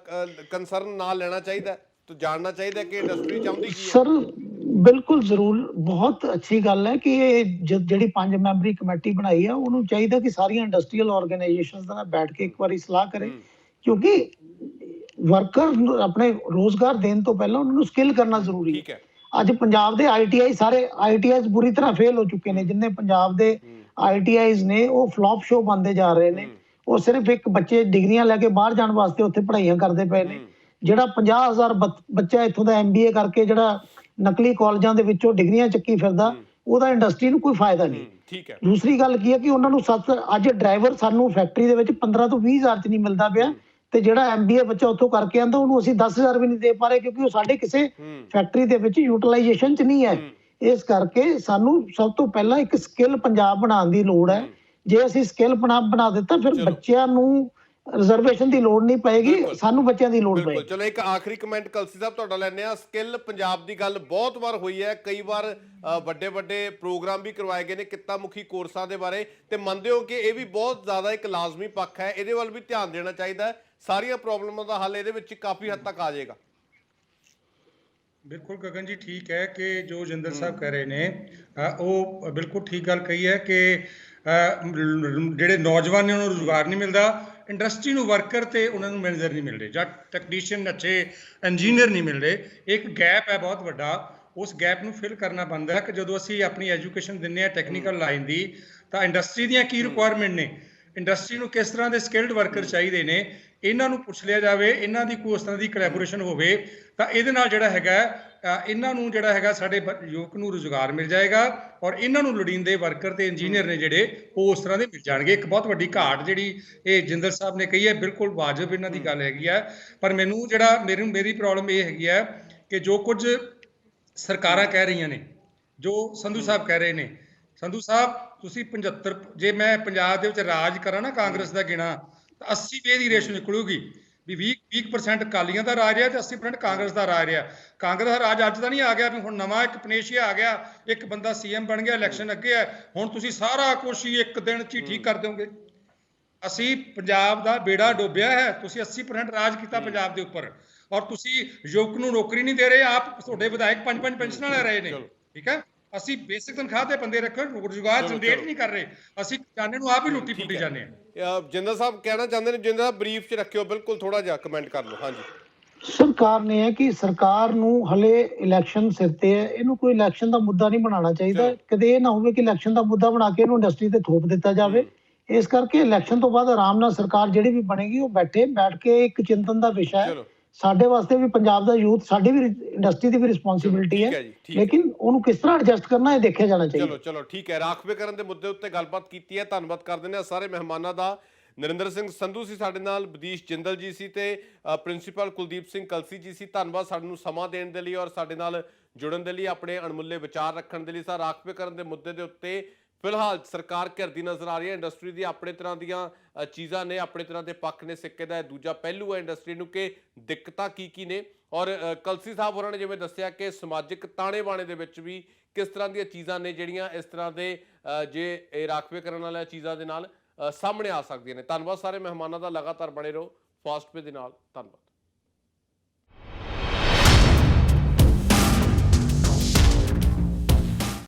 ਕੰਸਰਨ ਨਾਲ ਲੈਣਾ ਚਾਹੀਦਾ, ਤਾਂ ਜਾਣਨਾ ਚਾਹੀਦਾ ਕਿ ਇੰਡਸਟਰੀ ਚਾਹੁੰਦੀ ਕੀ ਹੈ? ਸਰ ਬਿਲਕੁਲ ਜ਼ਰੂਰ, ਬਹੁਤ ਅੱਛੀ ਗੱਲ ਹੈ ਕਿ ਇਹ ਜਿਹੜੀ 5 ਮੈਂਬਰੀ ਕਮੇਟੀ ਬਣਾਈ ਹੈ ਉਹਨੂੰ ਚਾਹੀਦਾ ਕਿ ਸਾਰੀਆਂ ਇੰਡਸਟਰੀਅਲ ਆਰਗੇਨਾਈਜੇਸ਼ਨਸ ਨਾਲ ਬੈਠ ਕੇ ਇੱਕ ਵਾਰੀ ਸਲਾਹ ਕਰੇ, ਕਿਉਂਕਿ ਵਰਕਰ ਆਪਣੇ ਰੋਜ਼ਗਾਰ ਦੇਣ ਤੋਂ ਪਹਿਲਾਂ ਉਹਨਾਂ ਨੂੰ ਸਕਿੱਲ ਕਰਨਾ ਜ਼ਰੂਰੀ ਹੈ। ਅੱਜ ਪੰਜਾਬ ਦੇ ਆਈਟੀਆਈ ਸਾਰੇ ਆਈਟੀਆਈਜ਼ ਬੁਰੀ ਤਰ੍ਹਾਂ ਫੇਲ ਹੋ ਚੁੱਕੇ ਨੇ। ਜਿੰਨੇ ਪੰਜਾਬ ਦੇ ਆਈਟੀਆਈਜ਼ ਨੇ ਉਹ ਫਲॉप ਸ਼ੋ ਬਣਦੇ ਜਾ ਰਹੇ ਨੇ। ਉਹ ਸਿਰਫ ਇੱਕ ਬੱਚੇ ਡਿਗਰੀਆਂ ਲੈ ਕੇ ਬਾਹਰ ਜਾਣ ਵਾਸਤੇ ਉੱਥੇ ਪੜ੍ਹਾਈਆਂ ਕਰਦੇ ਪਏ ਨੇ। ਜਿਹੜਾ 50,000 ਬੱਚਾ ਇੱਥੋਂ ਦਾ MBA ਕਰਕੇ ਜਿਹੜਾ ਨਕਲੀ ਕਾਲਜਾਂ ਦੇ ਵਿੱਚੋਂ ਡਿਗਰੀਆਂ ਚੱਕੀ ਫਿਰਦਾ, ਉਹਦਾ ਇੰਡਸਟਰੀ ਨੂੰ ਕੋਈ ਫਾਇਦਾ ਨਹੀਂ। ਠੀਕ ਹੈ। ਦੂਸਰੀ ਗੱਲ ਕੀ ਹੈ ਕਿ ਉਹਨਾਂ ਨੂੰ ਅੱਜ ਡਰਾਈਵਰ ਸਾਨੂੰ ਫੈਕਟਰੀ ਦੇ ਵਿੱਚ 15 ਤੋਂ 20,000 ਚ ਨਹੀਂ ਮਿਲਦਾ ਪਿਆ, ਤੇ ਜਿਹੜਾ MBA ਬੱਚਾ ਉੱਥੋਂ ਕਰਕੇ ਆਂਦਾ ਉਹਨੂੰ ਅਸੀਂ 10,000 ਵੀ ਨਹੀਂ ਦੇ ਪਾ ਰਹੇ, ਕਿਉਂਕਿ ਉਹ ਸਾਡੇ ਕਿਸੇ ਫੈਕਟਰੀ ਦੇ ਵਿੱਚ ਯੂਟਿਲਾਈਜੇਸ਼ਨ ਚ ਨਹੀਂ ਹੈ। ਇਸ ਕਰਕੇ ਸਾਨੂੰ ਸਭ ਤੋਂ ਪਹਿਲਾਂ ਇੱਕ ਸਕਿੱਲ ਪੰਜਾਬ ਬਣਾਉਣ ਦੀ ਲੋੜ ਹੈ। ਜੇ ਅਸੀਂ ਸਕਿੱਲ ਬਣਾ ਦਿੱਤਾ ਫਿਰ ਬੱਚਿਆਂ ਨੂੰ ਰਿਜ਼ਰਵੇਸ਼ਨ ਦੀ ਲੋੜ ਨਹੀਂ ਪਏਗੀ, ਸਾਨੂੰ ਬੱਚਿਆਂ ਦੀ ਲੋੜ ਪਏਗੀ। ਚਲੋ ਇੱਕ ਆਖਰੀ ਕਮੈਂਟ ਕਲਸੀ ਸਾਹਿਬ ਤੁਹਾਡਾ ਲੈਣੇ ਆ। ਸਕਿੱਲ ਪੰਜਾਬ ਦੀ ਗੱਲ ਬਹੁਤ ਵਾਰ ਹੋਈ ਹੈ, ਕਈ ਵਾਰ ਵੱਡੇ ਪ੍ਰੋਗਰਾਮ ਵੀ ਕਰਵਾਏ ਗਏ ਨੇ ਕਿੱਤਾ ਮੁਖੀ ਕੋਰਸਾਂ ਦੇ ਬਾਰੇ, ਤੇ ਮੰਨਦੇ ਹੋ ਕਿ ਇਹ ਵੀ ਬਹੁਤ ਜ਼ਿਆਦਾ ਇੱਕ ਲਾਜ਼ਮੀ ਪੱਖ ਹੈ, ਇਹਦੇ ਵੱਲ ਵੀ ਧਿਆਨ ਦੇਣਾ ਚਾਹੀਦਾ ਹੈ, ਸਾਰੀਆਂ ਪ੍ਰੋਬਲਮਾਂ ਦਾ ਹੱਲ ਇਹਦੇ ਵਿੱਚ ਕਾਫੀ ਹੱਦ ਤੱਕ ਆ ਜਾਏਗਾ? ਬਿਲਕੁਲ ਗਗਨ ਜੀ, ਠੀਕ ਹੈ ਕਿ ਜੋ ਜਿੰਦਲ ਸਾਹਿਬ ਕਹਿ ਰਹੇ ਨੇ ਉਹ ਬਿਲਕੁਲ ਠੀਕ ਗੱਲ ਕਹੀ ਹੈ ਕਿ ਜਿਹੜੇ ਨੌਜਵਾਨ ਨੇ ਉਹਨਾਂ ਨੂੰ ਰੁਜ਼ਗਾਰ ਨਹੀਂ ਮਿਲਦਾ, ਇੰਡਸਟਰੀ ਨੂੰ ਵਰਕਰ ਤੇ ਉਹਨਾਂ ਨੂੰ ਮੈਨੇਜਰ ਨਹੀਂ ਮਿਲ ਰਹੇ, ਜਾਂ ਟੈਕਨੀਸ਼ੀਅਨ ਅੱਛੇ ਇੰਜੀਨੀਅਰ ਨਹੀਂ ਮਿਲ ਰਹੇ। ਇੱਕ ਗੈਪ ਹੈ ਬਹੁਤ ਵੱਡਾ, ਉਸ ਗੈਪ ਨੂੰ ਫਿਲ ਕਰਨਾ ਬਣਦਾ ਹੈ ਕਿ ਜਦੋਂ ਅਸੀਂ ਆਪਣੀ ਐਜੂਕੇਸ਼ਨ ਦਿੰਦੇ ਹਾਂ ਟੈਕਨੀਕਲ ਲਾਈਨ ਦੀ, ਤਾਂ ਇੰਡਸਟਰੀ ਦੀਆਂ ਕੀ ਰਿਕੁਆਇਰਮੈਂਟ ਨੇ, ਇੰਡਸਟਰੀ ਨੂੰ ਕਿਸ ਤਰ੍ਹਾਂ ਦੇ ਸਕਿਲਡ ਵਰਕਰ ਚਾਹੀਦੇ ਨੇ, ਇਹਨਾਂ ਨੂੰ ਪੁੱਛ ਲਿਆ ਜਾਵੇ, ਇਹਨਾਂ ਦੀ ਕੋਈ ਉਸ ਤਰ੍ਹਾਂ ਦੀ ਕੋਲੈਬੋਰੇਸ਼ਨ ਹੋਵੇ, ਤਾਂ ਇਹਦੇ ਨਾਲ ਜਿਹੜਾ ਹੈਗਾ ਇਹਨਾਂ ਨੂੰ ਜਿਹੜਾ ਹੈਗਾ ਸਾਡੇ ਯੁਵਕ ਨੂੰ ਰੁਜ਼ਗਾਰ ਮਿਲ ਜਾਏਗਾ, ਔਰ ਇਹਨਾਂ ਨੂੰ ਲੋੜੀਂਦੇ ਵਰਕਰ ਤੇ ਇੰਜੀਨੀਅਰ ਨੇ ਜਿਹੜੇ ਉਹ ਉਸ ਤਰ੍ਹਾਂ ਦੇ ਮਿਲ ਜਾਣਗੇ। ਇੱਕ ਬਹੁਤ ਵੱਡੀ ਘਾਟ ਜਿਹੜੀ ਇਹ ਜਿੰਦਲ ਸਾਹਿਬ ਨੇ ਕਹੀ ਹੈ, ਬਿਲਕੁਲ ਵਾਜਬ ਇਹਨਾਂ ਦੀ ਗੱਲ ਹੈਗੀ ਹੈ। ਪਰ ਮੈਨੂੰ ਜਿਹੜਾ ਮੇਰੀ ਪ੍ਰੋਬਲਮ ਇਹ ਹੈਗੀ ਹੈ ਕਿ ਜੋ ਕੁਝ ਸਰਕਾਰਾਂ ਕਹਿ ਰਹੀਆਂ ਨੇ, ਜੋ ਸੰਧੂ ਸਾਹਿਬ ਕਹਿ ਰਹੇ ਨੇ, ਸੰਧੂ ਸਾਹਿਬ ਤੁਸੀਂ 75, ਜੇ ਮੈਂ ਪੰਜਾਬ ਦੇ ਵਿੱਚ ਰਾਜ ਕਰਾਂ ਨਾ ਕਾਂਗਰਸ ਦਾ ਗਿਣਾ, ਤਾਂ 80 ਦੀ ਰੇਸ਼ੋ ਨਿਕਲੂਗੀ ਵੀ 20% ਅਕਾਲੀਆਂ ਦਾ ਰਾਜ ਹੈ ਤੇ 80% ਕਾਂਗਰਸ ਦਾ ਰਾਜ ਰਿਹਾ। ਕਾਂਗਰਸ ਦਾ ਰਾਜ ਅੱਜ ਦਾ ਨਹੀਂ ਆ ਗਿਆ ਵੀ ਹੁਣ ਨਵਾਂ ਇੱਕ ਪਨੇਸ਼ੀਆ ਆ ਗਿਆ, ਇੱਕ ਬੰਦਾ CM ਬਣ ਗਿਆ, ਇਲੈਕਸ਼ਨ ਅੱਗੇ ਹੈ, ਹੁਣ ਤੁਸੀਂ ਸਾਰਾ ਕੁਛ ਹੀ ਇੱਕ ਦਿਨ 'ਚ ਹੀ ਠੀਕ ਕਰ ਦਿਓਗੇ। ਅਸੀਂ ਪੰਜਾਬ ਦਾ ਬੇੜਾ ਡੋਬਿਆ ਹੈ, ਤੁਸੀਂ 80% ਰਾਜ ਕੀਤਾ ਪੰਜਾਬ ਦੇ ਉੱਪਰ, ਔਰ ਤੁਸੀਂ ਯੁਵਕ ਨੂੰ ਨੌਕਰੀ ਨਹੀਂ ਦੇ ਰਹੇ। ਆਪ ਤੁਹਾਡੇ ਵਿਧਾਇਕ 5-5 ਪੈਨਸ਼ਨਾਂ ਲੈ ਰਹੇ ਨੇ, ਠੀਕ ਹੈ। ਅਸੀਂ ਬੇਸਿਕ ਤਨਖਾਹ ਤੇ ਬੰਦੇ ਰੱਖੋ, ਰੁਜ਼ਗਾਰ ਜਨਰੇਟ ਨਹੀਂ ਕਰ ਰਹੇ, ਅਸੀਂ ਖਜ਼ਾਨੇ ਨੂੰ ਆਪ ਹੀ ਲੁੱਟੀ ਪੁੱਟੀ ਜਾਂਦੇ ਹਾਂ। ਜਿੰਦਲ ਸਾਹਿਬ ਕਹਿਣਾ ਚਾਹੁੰਦੇ ਨੇ, ਜਿੰਦਲ ਸਾਹਿਬ ਬਰੀਫ 'ਚ ਰੱਖਿਓ, ਬਿਲਕੁਲ ਥੋੜਾ ਜਿਹਾ ਕਮੈਂਟ ਕਰ ਲਓ। ਹਾਂਜੀ। ਸਰਕਾਰ ਨੇ ਹੈ ਕਿ ਸਰਕਾਰ ਨੂੰ ਹਲੇ ਇਲੈਕਸ਼ਨ ਸਿਰ ਤੇ ਹੈ, ਇਹਨੂੰ ਕੋਈ ਇਲੈਕਸ਼ਨ ਦਾ ਮੁੱਦਾ ਨਹੀਂ ਬਣਾਉਣਾ ਚਾਹੀਦਾ। ਕਦੇ ਇਹ ਨਾ ਹੋਵੇ ਕਿ ਇਲੈਕਸ਼ਨ ਦਾ ਮੁੱਦਾ ਬਣਾ ਕੇ ਇਹਨੂੰ ਇੰਡਸਟਰੀ ਤੇ ਥੋਪ ਦਿੱਤਾ ਜਾਵੇ। ਇਸ ਕਰਕੇ ਇਲੈਕਸ਼ਨ ਤੋਂ ਬਾਅਦ ਆਰਾਮ ਨਾਲ ਸਰਕਾਰ ਜਿਹੜੀ ਵੀ ਬਣੇਗੀ ਉਹ ਬੈਠ ਕੇ ਇੱਕ ਚਿੰਤਨ ਦਾ ਵਿਸ਼ਾ ਹੈ। ਸਾਡੇ ਵਾਸਤੇ ਵੀ ਪੰਜਾਬ ਦਾ ਯੂਥ, ਸਾਡੀ ਵੀ ਇੰਡਸਟਰੀ ਦੀ ਵੀ ਰਿਸਪੌਂਸਿਬਿਲਿਟੀ ਹੈ, ਲੇਕਿਨ ਉਹਨੂੰ ਕਿਸ ਤਰ੍ਹਾਂ ਐਡਜਸਟ ਕਰਨਾ ਇਹ ਦੇਖਿਆ ਜਾਣਾ ਚਾਹੀਦਾ। ਚਲੋ ਠੀਕ ਹੈ। ਰਾਖਵੇਂਕਰਨ ਦੇ ਮੁੱਦੇ ਉੱਤੇ ਗੱਲਬਾਤ ਕੀਤੀ ਹੈ। ਧੰਨਵਾਦ ਕਰ ਦਿੰਦੇ ਹਾਂ ਸਾਰੇ ਮਹਿਮਾਨਾਂ ਦਾ। ਨਰਿੰਦਰ ਸਿੰਘ ਸੰਧੂ ਸੀ ਸਾਡੇ ਨਾਲ, ਬਦੀਸ਼ ਜਿੰਦਲ ਜੀ ਸੀ ਤੇ ਪ੍ਰਿੰਸੀਪਲ ਕੁਲਦੀਪ ਸਿੰਘ ਕਲਸੀ ਜੀ ਸੀ। ਧੰਨਵਾਦ ਸਾਨੂੰ ਸਮਾਂ ਦੇਣ ਦੇ ਲਈ ਔਰ ਸਾਡੇ ਨਾਲ ਜੁੜਨ ਦੇ ਲਈ, ਆਪਣੇ ਅਣਮੁੱਲੇ ਵਿਚਾਰ ਰੱਖਣ ਦੇ ਲਈ। ਸਰ, ਰਾਖਵੇਂਕਰਨ ਦੇ ਮੁੱਦੇ ਦੇ ਉੱਤੇ ਫਿਲਹਾਲ ਸਰਕਾਰ ਘਿਰਦੀ ਨਜ਼ਰ ਆ ਰਹੀ ਹੈ। ਇੰਡਸਟਰੀ ਦੀ ਆਪਣੇ ਤਰ੍ਹਾਂ ਦੀਆਂ ਚੀਜ਼ਾਂ ਨੇ, ਆਪਣੇ ਤਰ੍ਹਾਂ ਦੇ ਪੱਖ ਨੇ ਸਿੱਕੇ ਦਾ। ਦੂਜਾ ਪਹਿਲੂ ਹੈ ਇੰਡਸਟਰੀ ਨੂੰ ਕਿ ਦਿੱਕਤਾਂ ਕੀ ਨੇ ਔਰ ਕਲਸੀ ਸਾਹਿਬ ਹੋਰਾਂ ਨੇ ਜਿਵੇਂ ਦੱਸਿਆ ਕਿ ਸਮਾਜਿਕ ਤਾਣੇ ਬਾਣੇ ਦੇ ਵਿੱਚ ਵੀ ਕਿਸ ਤਰ੍ਹਾਂ ਦੀਆਂ ਚੀਜ਼ਾਂ ਨੇ ਜਿਹੜੀਆਂ ਇਸ ਤਰ੍ਹਾਂ ਦੇ ਜੇ ਇਹ ਰਾਖਵੇ ਕਰਨ ਵਾਲੀਆਂ ਚੀਜ਼ਾਂ ਦੇ ਨਾਲ ਸਾਹਮਣੇ ਆ ਸਕਦੀਆਂ ਨੇ। ਧੰਨਵਾਦ ਸਾਰੇ ਮਹਿਮਾਨਾਂ ਦਾ, ਲਗਾਤਾਰ ਬਣੇ ਰਹੋ ਫਾਸਟ ਪੇ ਦੇ ਨਾਲ। ਧੰਨਵਾਦ।